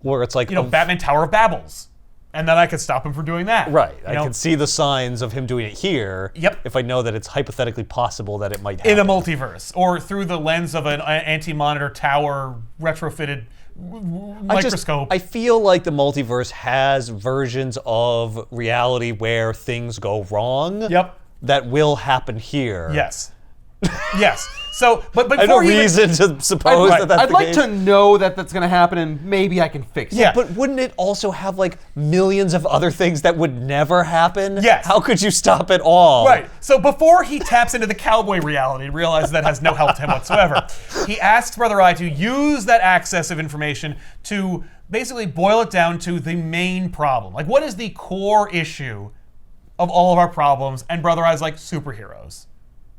it's like Batman Tower of Babels. And then I could stop him from doing that. Right. I can see the signs of him doing it here. Yep. If I know that it's hypothetically possible that it might happen. In a multiverse, or through the lens of an Anti-Monitor tower retrofitted microscope. I feel like the multiverse has versions of reality where things go wrong. Yep. That will happen here. Yes. Yes. So, but I have no reason to suppose that that's I'd the like case. to know that that's gonna happen, and maybe I can fix it. Yeah. But wouldn't it also have like millions of other things that would never happen? Yes. How could you stop it all? Right. So before he taps into the cowboy reality and realizes that has no help to him whatsoever, he asks Brother Eye to use that access of information to basically boil it down to the main problem. Like, what is the core issue of all of our problems? And Brother Eye's like, superheroes.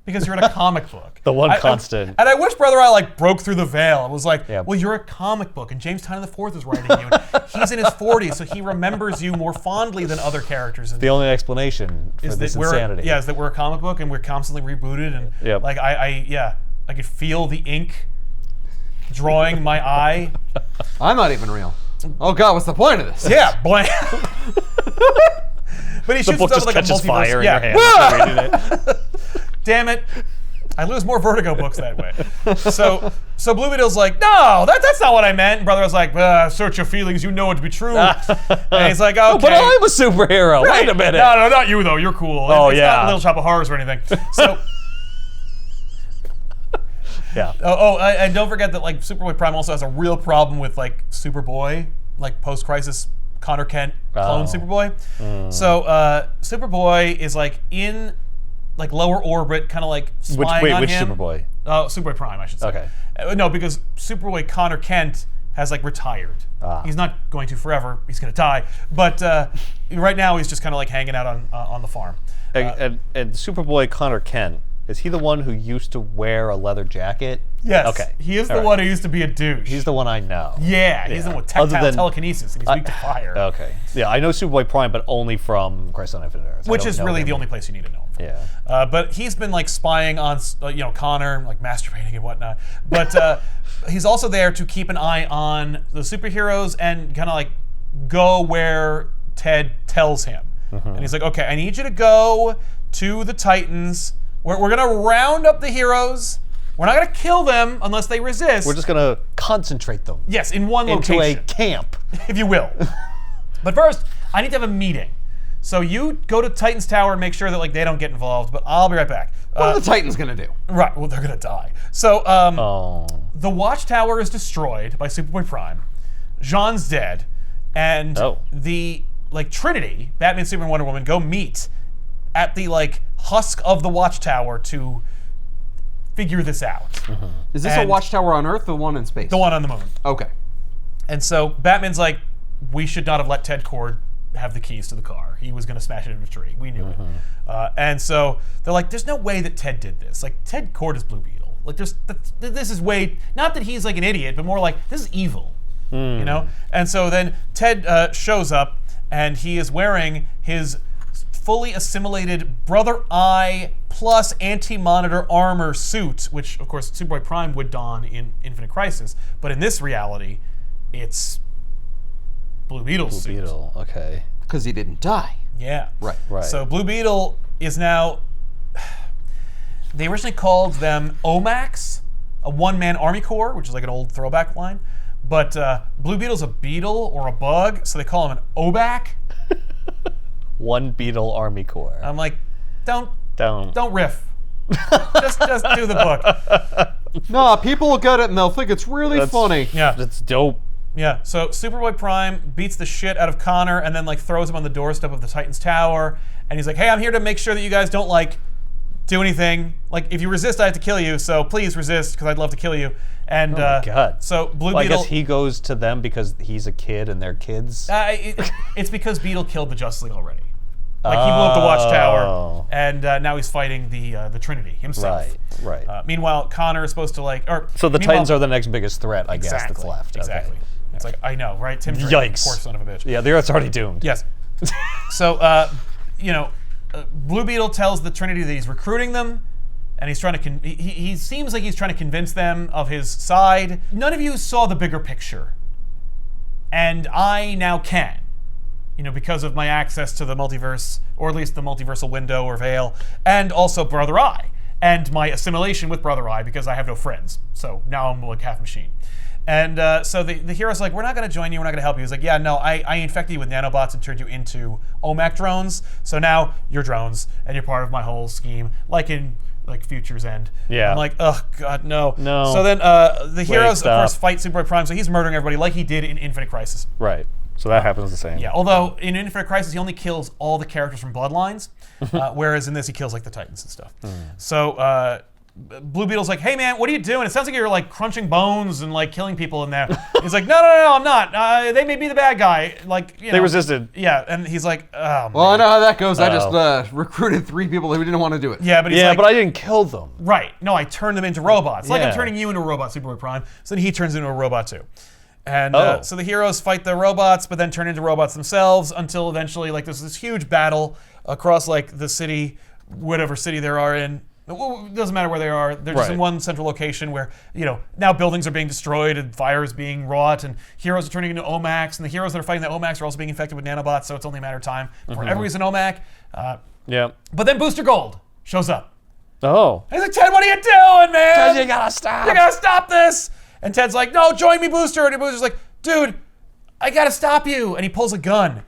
Because you're in a comic book. The one constant. And I wish Brother Eye like broke through the veil and was like, Yeah. well, you're a comic book, and James Tynion IV is writing you. And he's in his 40s, so he remembers you more fondly than other characters. The only explanation for this insanity. Is that we're a comic book and we're constantly rebooted, and Yep. like I could feel the ink drawing my eye. I'm not even real. Oh God, what's the point of this? Yeah, blank. But he The shoots book stuff just with like a catches multiverse. fire in yeah. your hand. as you're reading it. Damn it. I lose more Vertigo books that way. So Blue Beetle's like, no, that's not what I meant. And Brother was like, search your feelings, you know it to be true. And he's like, okay. But I'm a superhero. Right. Wait a minute. No, not you though. You're cool. Oh, It's yeah. not Little Shop of Horrors or anything. So. Yeah. And don't forget that like Superboy Prime also has a real problem with like Superboy, like post-crisis Connor Kent clone Superboy. So Superboy is like in like lower orbit, kind of like spying on Which him. Superboy? Oh, Superboy Prime, I should say. Okay. No, because Superboy Connor Kent has like retired. He's not going to forever. He's going to die. But right now he's just kind of like hanging out on the farm. And Superboy Connor Kent, is he the one who used to wear a leather jacket? Yes. Okay. He is the All right. one who used to be a douche. He's the one I know. Yeah, he's the one with Other tactile than- telekinesis, and he's weak to fire. Okay. Yeah, I know Superboy Prime, but only from Crisis on Infinite Earths. I Which don't is know really him. the only place you need to know him from. Yeah. But he's been like spying on, Connor, like masturbating and whatnot. But he's also there to keep an eye on the superheroes and kind of like go where Ted tells him. And he's like, okay, I need you to go to the Titans. We're gonna round up the heroes. We're not gonna kill them unless they resist. We're just going to concentrate them yes, in one into location, a camp. if you will. But first, I need to have a meeting. So you go to Titan's Tower and make sure that like they don't get involved. But I'll be right back. What are the Titans gonna do? Right. Well, they're gonna die. So Oh. the Watchtower is destroyed by Superboy Prime. Jean's dead, and the like Trinity, Batman, Superman, Wonder Woman, go meet at the like husk of the Watchtower to figure this out. Is this a And- Watchtower on Earth or one in space? The one on the moon. Okay. And so Batman's like, we should not have let Ted Cord have the keys to the car. He was going to smash it into a tree. We knew it. And so they're like, there's no way that Ted did this. Like, Ted Cord is Blue Beetle. Like, this is way, not that he's like an idiot, but more like, this is evil. You know? And so then Ted shows up, and he is wearing his fully assimilated Brother Eye plus anti-monitor armor suit, which, of course, Superboy Prime would don in Infinite Crisis. But in this reality, it's Blue Beetle's suit. Beetle, okay. Because he didn't die. Yeah. Right. So Blue Beetle is now, they originally called them OMAX, a one-man army corps, which is like an old throwback line. But Blue Beetle's a beetle or a bug, so they call him an OBAC. One Beetle Army Corps. I'm like, don't Down. riff. just do the book. No, people will get it and they'll think it's really funny. Yeah. That's dope. Yeah, so Superboy Prime beats the shit out of Connor and then like throws him on the doorstep of the Titans Tower, and he's like, hey, I'm here to make sure that you guys don't like do anything. Like, if you resist, I have to kill you, so please resist, because I'd love to kill you. And Oh my God. so Blue Well, I Beetle... guess he goes to them because he's a kid and they're kids. it's because Beetle killed the Justice League already. Like, he blew up the Watchtower, and now he's fighting the Trinity himself. Right. Meanwhile, Connor is supposed to So the Titans are the next biggest threat, I guess, that's left. Exactly. Okay. It's like, I know, right? Tim Drake, Yikes. poor son of a bitch. Yeah, the Earth's already doomed. Yes. So, Blue Beetle tells the Trinity that he's recruiting them, and he's trying to. He seems like he's trying to convince them of his side. None of you saw the bigger picture, and I now can. Because of my access to the multiverse, or at least the multiversal window or veil, and also Brother Eye, and my assimilation with Brother Eye because I have no friends. So now I'm like half machine. And so the hero's like, we're not going to join you, we're not going to help you. He's like, yeah, no, I infected you with nanobots and turned you into OMAC drones, so now you're drones, and you're part of my whole scheme, like in Future's End. Yeah. I'm like, oh, God, no. No. So then the heroes, of stop. course, fight Superboy Prime, so he's murdering everybody like he did in Infinite Crisis. Right. So that happens the same. Yeah, although in Infinite Crisis, he only kills all the characters from Bloodlines, whereas in this, he kills like the Titans and stuff. So Blue Beetle's like, hey man, what are you doing? It sounds like you're like crunching bones and like killing people in there. He's like, no, I'm not. They may be the bad guy. They resisted. Yeah, and he's like, oh, Well, I know how that goes. I Uh-oh. just recruited 3 people who didn't want to do it. Yeah, but he's like, but I didn't kill them. right. No, I turned them into robots. Like I'm Yeah. turning you into a robot, Superboy Prime. So then he turns into a robot too. And Oh. so the heroes fight the robots, but then turn into robots themselves until eventually, like, there's this huge battle across, like, the city, whatever city they are in. It doesn't matter where they are. They're just in Right. one central location where, now buildings are being destroyed and fire is being wrought and heroes are turning into OMACs, and the heroes that are fighting the OMACs are also being infected with nanobots, so it's only a matter of time before everybody's an OMAC. Yeah. But then Booster Gold shows up. Oh. He's like, Ted, what are you doing, man? You gotta stop. You gotta stop this. And Ted's like, no, join me, Booster. And Booster's like, dude, I gotta stop you. And he pulls a gun.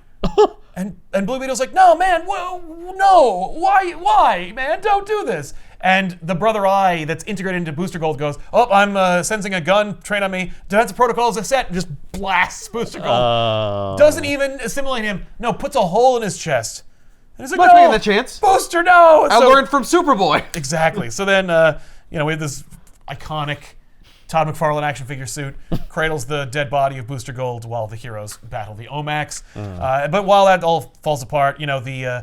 and Blue Beetle's like, no, man, no, why, man, don't do this. And the Brother Eye that's integrated into Booster Gold goes, oh, I'm sensing a gun trained on me. Defensive protocols are set. And just blasts Booster Gold. Doesn't even assimilate him. No, puts a hole in his chest. And he's like, Must no, be the chance. Booster, no. And I so- learned from Superboy. Exactly. So then, we have this iconic Todd McFarlane action figure suit, cradles the dead body of Booster Gold while the heroes battle the OMACs. But while that all falls apart, the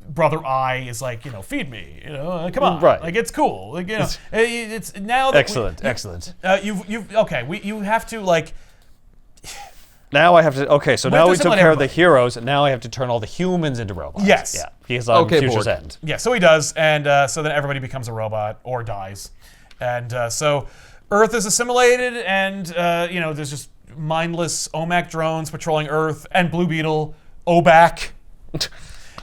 Brother Eye is like, feed me, come on, Right. like it's cool, like it's now that Excellent. you have to like. Now I have to. Okay, so We now have to we took assimilate care of the everybody. heroes, and now I have to turn all the humans into robots. Yes. Yeah. Because I'm Okay, Future's bored. End. Yeah, so he does, and so then everybody becomes a robot or dies, and so Earth is assimilated, and there's just mindless OMAC drones patrolling Earth, and Blue Beetle, OBAC,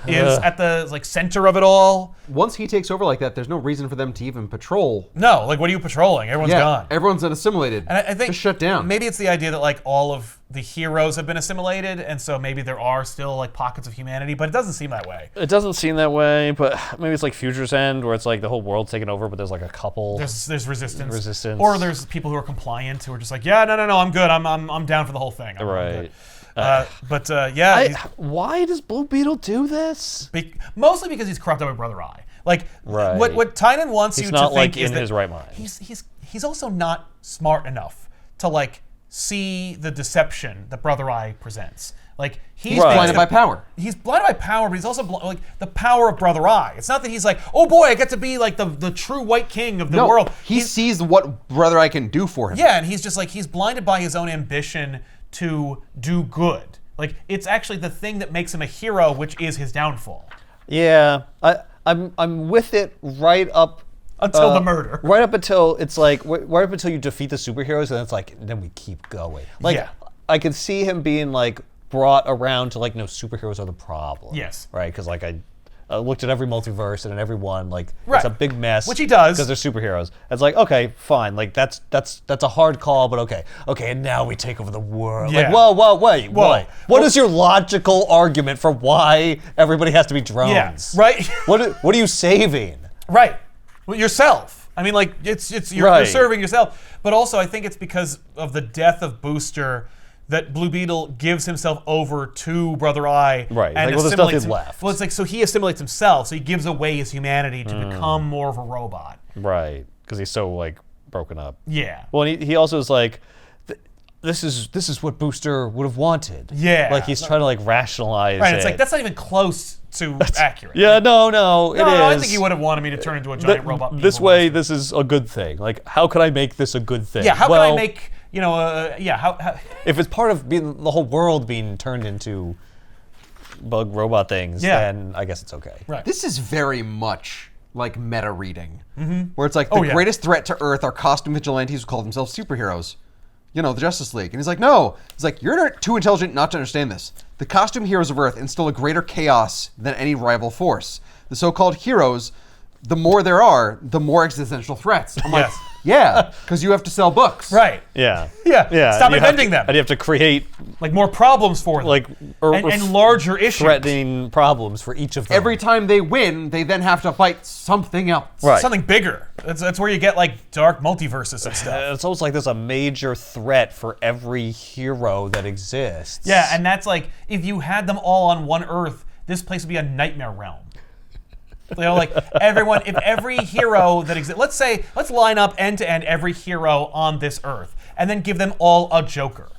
is at the center of it all. Once he takes over like that, there's no reason for them to even patrol. No, what are you patrolling? Everyone's gone. Everyone's assimilated. And I think just shut down. Maybe it's the idea that all of the heroes have been assimilated, and so maybe there are still pockets of humanity, but it doesn't seem that way. It doesn't seem that way, but maybe it's like Future's End, where it's like the whole world's taken over, but there's like a couple. There's resistance. Resistance. Or there's people who are compliant who are just like, yeah, no, I'm good. I'm down for the whole thing. I'm Right. good. Why does Blue Beetle do this? Mostly because he's corrupted by Brother Eye. Right. What Tynan wants He's you not to think is in that his right mind. he's also not smart enough to see the deception that Brother Eye presents. He's Right. Blinded by power. He's blinded by power, but he's also the power of Brother Eye. It's not that he's like, oh boy, I get to be the true White King of the world. He sees what Brother Eye can do for him. Yeah, and he's just he's blinded by his own ambition to do good. It's actually the thing that makes him a hero, which is his downfall. Yeah, I'm with it right up Until the murder. Right up until it's right up until you defeat the superheroes, and it's then we keep going. Yeah. I could see him being brought around to no, superheroes are the problem. Yes. Right, because I looked at every multiverse, and in every one it's Right. a big mess. Which he does. because they're superheroes. It's okay, fine. That's a hard call, but okay, and now we take over the world. Yeah. Wait. What is your logical argument for why everybody has to be drones? Yeah, right? What are you saving? Right. Well, yourself. I mean, you're Right. serving yourself. But also, I think it's because of the death of Booster that Blue Beetle gives himself over to Brother Eye. Right. And there's assimilates nothing him. left. Well, it's so he assimilates himself. So he gives away his humanity to become more of a robot. Right, because he's so broken up. Yeah. Well, and he also is this is what Booster would have wanted. Yeah. He's trying to rationalize Right. it. It's that's not even close to accurate. Yeah, no, it is. No, I think he would have wanted me to turn into a giant robot. This evil way, monster. this is a good thing. How can I make this a good thing? Yeah. How can I make how if it's part of the whole world being turned into bug robot things, Yeah. then I guess it's okay. Right. This is very much like meta reading, where it's the Oh, yeah. greatest threat to Earth are costume vigilantes who call themselves superheroes. The Justice League. And he's like, no. He's like, you're too intelligent not to understand this. The costume heroes of Earth instill a greater chaos than any rival force. The so-called heroes, the more there are, the more existential threats. I'm like, Yes. yeah, because you have to sell books. Right. Yeah. Yeah. Stop and you have inventing to- them. And you have to create More problems for them. And larger issues. threatening problems for each of them. Every time they win, they then have to fight something else. Right. Something bigger. That's where you get Dark Multiverses and stuff. It's almost like there's a major threat for every hero that exists. Yeah, and that's if you had them all on one Earth, this place would be a nightmare realm. Everyone, if every hero that exists, let's line up end to end every hero on this Earth, and then give them all a Joker.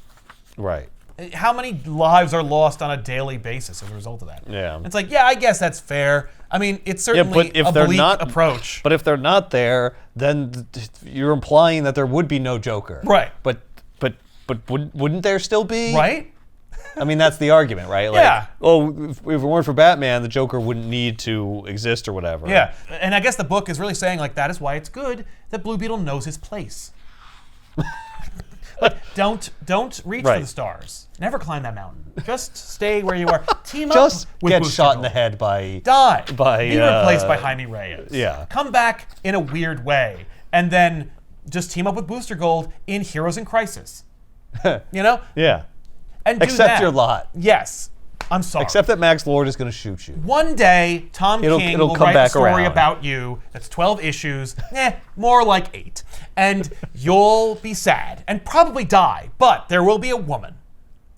Right. How many lives are lost on a daily basis as a result of that? Yeah. It's I guess that's fair. I mean, it's certainly but if a they're bleak not approach. But if they're not there, then you're implying that there would be no Joker. Right. But wouldn't there still be? Right? I mean, that's the argument, right? Like, Yeah. oh, if it weren't for Batman, the Joker wouldn't need to exist or whatever. Yeah, and I guess the book is really saying like that is why it's good that Blue Beetle knows his place. Like, don't reach for the stars. Never climb that mountain. Just stay where you are. Team up Just with get Booster shot in Gold. the head by... Die. by, Be replaced by Jaime Reyes. yeah. Come back in a weird way, and then just team up with Booster Gold in Heroes in Crisis. You know? Yeah. And do Accept that. your lot. Yes. I'm sorry. Except that Max Lord is going to shoot you. One day, Tom King it'll will come write a back story around. about you that's 12 issues, more like 8. And you'll be sad and probably die, but there will be a woman,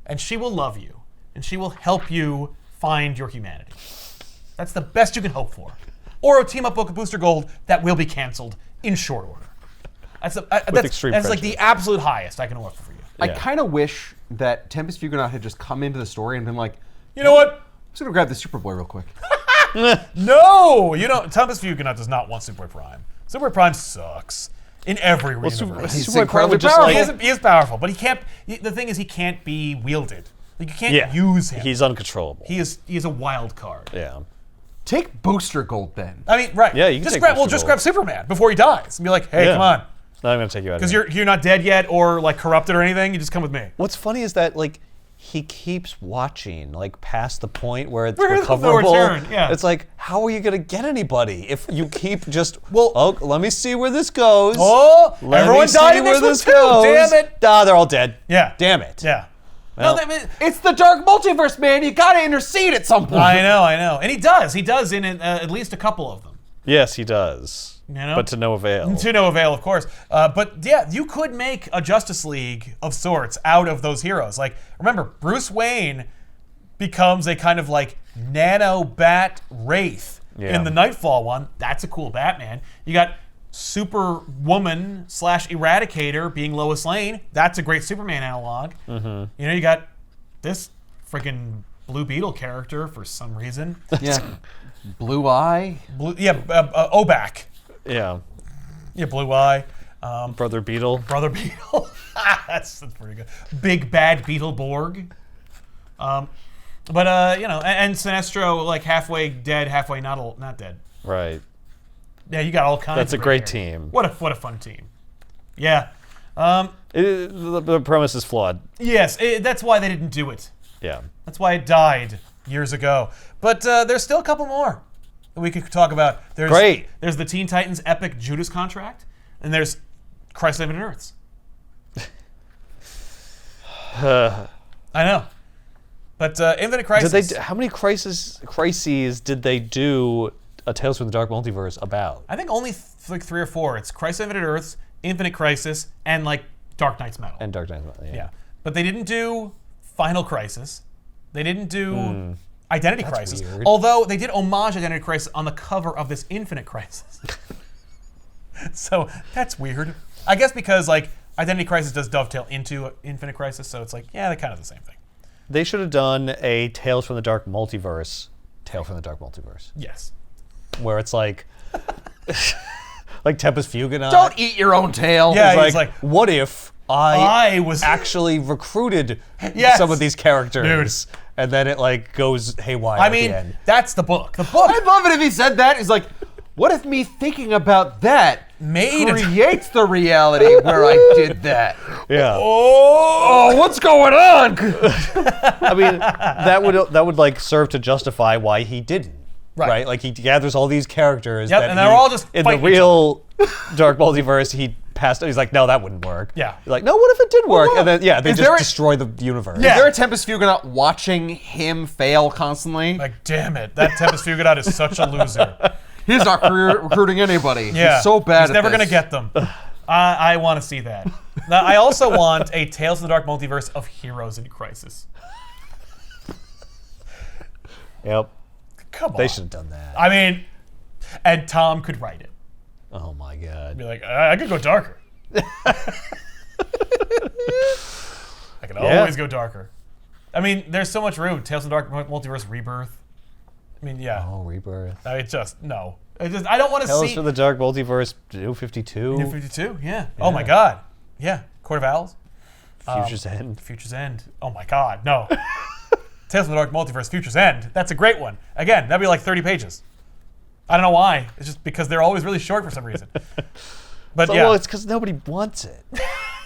and she will love you, and she will help you find your humanity. That's the best you can hope for. Or a team-up book of Booster Gold that will be canceled in short order. That's extreme like the prejudice. absolute highest I can offer for you. I Yeah. kind of wish that Tempest Fuga had just come into the story and been like, You know what? I'm just gonna grab the Superboy real quick. No! You know, Tempest Fuga does not want Superboy Prime. Superboy Prime sucks. In every universe. He's Superboy Prime incredibly would just powerful. He is powerful, but he can't. The thing is, he can't be wielded. Like, you can't use him. He's uncontrollable. He is a wild card. Yeah. Take Booster Gold then. I mean, right? Yeah, you can just take grab. Booster Just Gold. grab Superman before he dies, and be like, "Hey, Yeah. come on," No, I'm going to take you out. because you're not dead yet or like corrupted or anything. You just come with me. What's funny is that like he keeps watching like past the point where it's Where is the recoverable. return? Yeah. It's like, how are you going to get anybody if you keep just Well- oh, let me see where this goes. Oh, Let everyone me see died in where this this one too. goes. Damn it! Ah, they're all dead. Yeah. Damn it. Yeah. Well- no, that mean, It's the Dark Multiverse, man. You gotta intercede at some point. I know, and he does. He does in at least a couple of them. Yes, he does. You know? But to no avail. To no avail, of course. But yeah, you could make a Justice League of sorts out of those heroes. Like, remember, Bruce Wayne becomes a kind of like nano bat wraith Yeah. in the Nightfall one. That's a cool Batman. You got Superwoman / Eradicator being Lois Lane. That's a great Superman analog. Mm-hmm. You know, you got this freaking Blue Beetle character for some reason. Yeah. Blue Eye. Oback. Yeah. Yeah, Blue Eye. Brother Beetle. Brother Beetle. that's pretty good. Big bad Beetleborg. But you know, and Sinestro like halfway dead, halfway not dead. Right. Yeah, you got all kinds. That's a right great here. team. What a fun team. Yeah. The premise is flawed. Yes, that's why they didn't do it. Yeah. That's why it died years ago. But there's still a couple more that we could talk about. Great. There's the Teen Titans epic Judas contract, and there's Christ of Infinite Earths. I know. But Infinite Crisis. Did they? How many crises did they do a Tales from the Dark Multiverse about? I think only like 3 or 4. It's Christ of Infinite Earths, Infinite Crisis, and like Dark Knight's Metal. And Dark Knight. Yeah. But they didn't do Final Crisis. They didn't do Identity Crisis. weird. Although they did homage Identity Crisis on the cover of this Infinite Crisis. So that's weird. I guess because like Identity Crisis does dovetail into Infinite Crisis, so it's like, yeah, they're kind of the same thing. They should have done a Tales from the Dark Multiverse. Tale from the Dark Multiverse. Yes. Where it's like, like Tempest Fuga. Don't eat your own tail. Yeah, It's he's like, like, what if I was actually recruited Yes. some of these characters, and then it like goes haywire I at mean, the end. that's the book. The book I'd love it if he said that. He's like, what if me thinking about that made it. creates the reality where I did that? Yeah. Oh, what's going on? I mean, that would like serve to justify why he didn't. Right. Like he gathers all these characters. Yep, that and they're all just in the fighting each real Dark Multiverse. He passed. He's like, no, that wouldn't work. Yeah. He's like, no, what if it did work? what? And then they Is just there a- destroy the universe. Yeah. Is there a Tempest Fuga watching him fail constantly? Like, damn it, that Tempest Fuga is such a loser. He's not recruiting anybody. Yeah, He's so bad He's at never this. gonna get them. I want to see that. Now, I also want a Tales of the Dark Multiverse of Heroes in Crisis. Yep. Come on. They should have done that. I mean, and Tom could write it. Oh my god. Be like, I could go darker. I could Yeah. always go darker. I mean, there's so much room. Tales of the Dark Multiverse Rebirth. I mean, yeah. Oh, Rebirth. I just no. I don't want to Tales see. from the Dark Multiverse. New 52. New 52. Yeah. Oh my God. Yeah. Court of Owls. Future's End. Future's End. Oh my God, no. Tales from the Dark Multiverse, Future's End. That's a great one. Again, that'd be like 30 pages. I don't know why. It's just because they're always really short for some reason. But yeah. Well, it's because nobody wants it.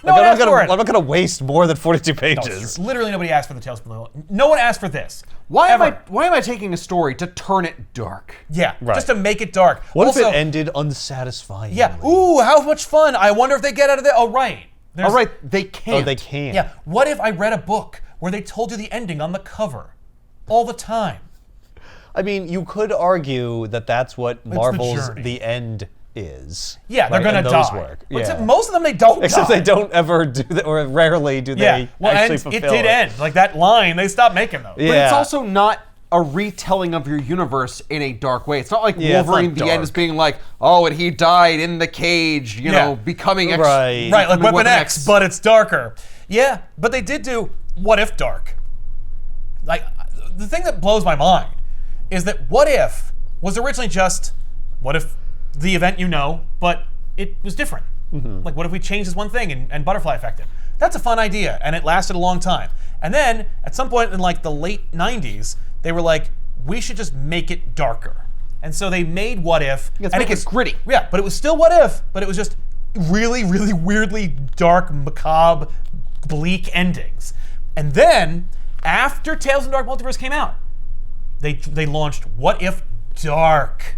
No one asked for it. I'm not going to waste more than 42 No, pages. literally nobody asked for the Tales from the No one asked for this. Why am Ever. I taking a story to turn it dark? Yeah, Right. just to make it dark. What also, if it ended unsatisfyingly? Yeah. Ooh, how much fun. I wonder if they get out of there. Oh, right. There's- All right, they can't. Oh, they can't. Yeah. What if I read a book where they told you the ending on the cover all the time? I mean, you could argue that that's what Marvel's journey. The End is. Yeah, they're right? gonna And die. those work. But except Yeah. most of them they don't Except die. they don't ever do that, or rarely do Yeah. they Well, actually and fulfill it did end. Like that line, they stopped making those. Yeah. But it's also not a retelling of your universe in a dark way. It's not like Yeah, it's not Wolverine the end is dark. being like, oh, and he died in the cage, you know, becoming X. Right. Right, like becoming Weapon X, but it's darker. Yeah, but they did do What If Dark. Like, the thing that blows my mind is that What If was originally just what if the event you know, but it was different. Like, what if we changed this one thing and butterfly affected? That's a fun idea, and it lasted a long time. And then, at some point in like the late 90s, they were like, we should just make it darker. And so they made What If. Let's and make it was gritty. Yeah, but it was still What If, but it was just really, really weirdly dark, macabre, bleak endings. And then, after Tales from the Dark Multiverse came out, they launched What If Dark.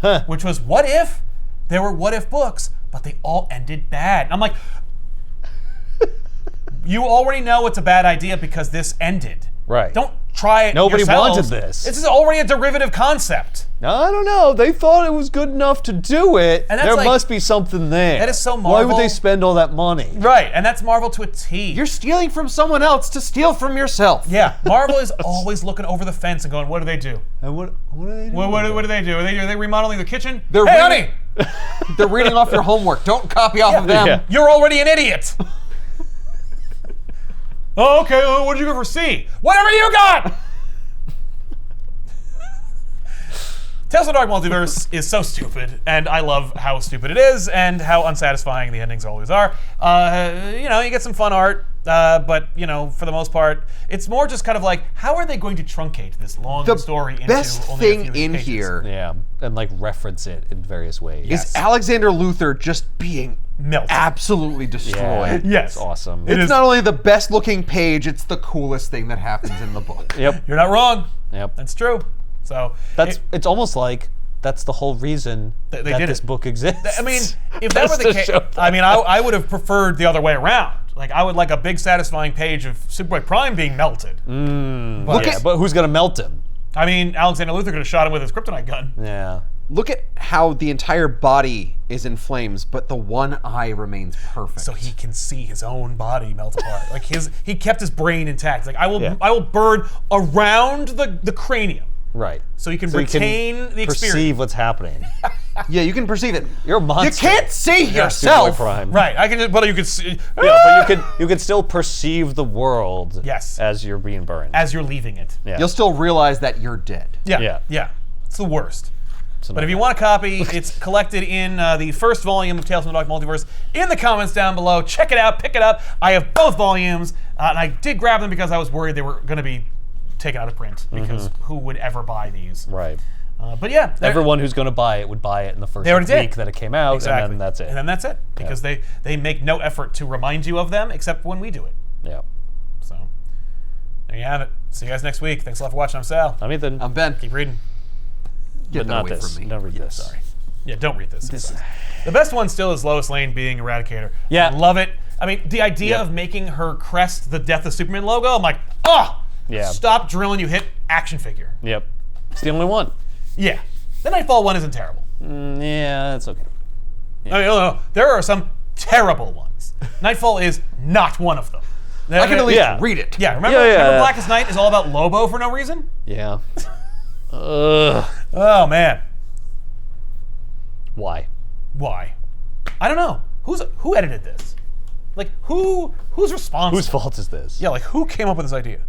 Huh. Which was what if there were what if books, but they all ended bad. And I'm like, you already know it's a bad idea because this ended. Right. Don't try it Nobody yourselves. wanted this. This is already a derivative concept. I don't know. They thought it was good enough to do it. And that's there like- must be something there. That is so Why would Marvel. they spend all that money? Right, and that's Marvel to a T. You're stealing from someone else to steal from yourself. Yeah, Marvel is always looking over the fence and going, what do they do? And what are they doing? What do they do? Are they remodeling the kitchen? They're hey, reading- honey, They're reading off your homework. Don't copy off of them. Yeah. you're already an idiot. Oh, okay, what did you go for C? Whatever you got! Tales of the Dark Multiverse is so stupid, and I love how stupid it is, and how unsatisfying the endings always are. You know, you get some fun art, but, you know, for the most part, it's more just kind of like, how are they going to truncate this long The story into best only a thing few in pages? here Yeah, and like reference it in various ways. Yes. is Alexander Luthor just being Melted. absolutely destroyed. Yes. It's awesome. It It's is- not only the best looking page, it's the coolest thing that happens in the book. Yep. You're not wrong. Yep. That's true. So It's almost like that's the whole reason They that did this it. book exists. I mean, if that were Just the to case, show that. I mean, I would have preferred the other way around. Like, I would like a big, satisfying page of Superboy Prime being melted. But, yeah, but who's gonna melt him? I mean, Alexander Luthor could have shot him with his kryptonite gun. Yeah. Look at how the entire body is in flames, but the one eye remains perfect. So he can see his own body melt apart. Like he kept his brain intact. Like I Yeah. will burn around the cranium, Right. so you can So you can retain the experience. perceive what's happening. yeah, you can perceive it. You're a monster. You can't see Superboy yourself. Prime. Right. I can just, but you can see. Yeah, but you can still perceive the world. Yes. As you're being burned. As you're leaving it. yeah. You'll still realize that you're dead. Yeah. Yeah. Yeah. It's the worst. So But if you want a copy, it's collected in the first volume of Tales from the Dark Multiverse in the comments down below. Check it out, pick it up. I have both volumes, and I did grab them because I was worried they were going to be taken out of print, because who would ever buy these? Right. But yeah, they're- Everyone who's going to buy it would buy it in the first They already did. week that it came out, exactly. and then that's it. And then that's it, because they make no effort to remind you of them except when we do it. yeah. So there you have it. See you guys next week. Thanks a lot for watching. I'm Sal. I'm Ethan. I'm Ben. Keep reading. Get but that not away this. from me. Don't read this. Sorry. Yeah, don't read this. The best one still is Lois Lane being Eradicator. Yeah. I love it. I mean, the idea Yep. of making her crest the Death of Superman logo, I'm like, oh! Yeah. Stop drilling, you hit action figure. Yep. It's the only one. Yeah. The Nightfall one isn't terrible. Yeah, it's okay. I mean, no. There are some terrible ones. Nightfall is not one of them. I can at least Yeah. read it. Yeah, remember, Yeah, yeah, remember yeah. Blackest Night is all about Lobo for no reason? Yeah. Ugh. Oh, man. Why? Why? I don't know. Who edited this? Like, who's responsible? Whose fault is this? Yeah, like, who came up with this idea?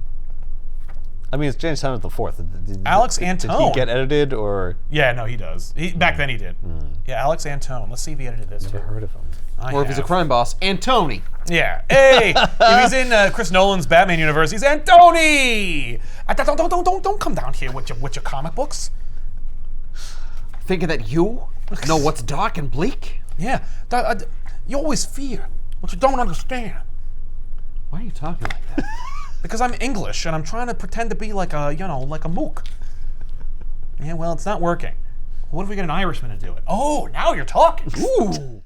I mean, it's James Tennant the Fourth. Alex Did he Antone. get edited or? Yeah, no, he does. Back then he did. Yeah, Alex Antone. Let's see if he edited this too. Never heard of him. Or if he's a crime boss, Antony. Yeah. Hey, if he's in Chris Nolan's Batman universe, he's Antony. Don't come down here with your comic books. Thinking that you know what's dark and bleak? Yeah. You always fear what you don't understand. Why are you talking like that? Because I'm English and I'm trying to pretend to be like a mook. Yeah, well, it's not working. What if we get an Irishman to do it? Oh, now you're talking. Ooh.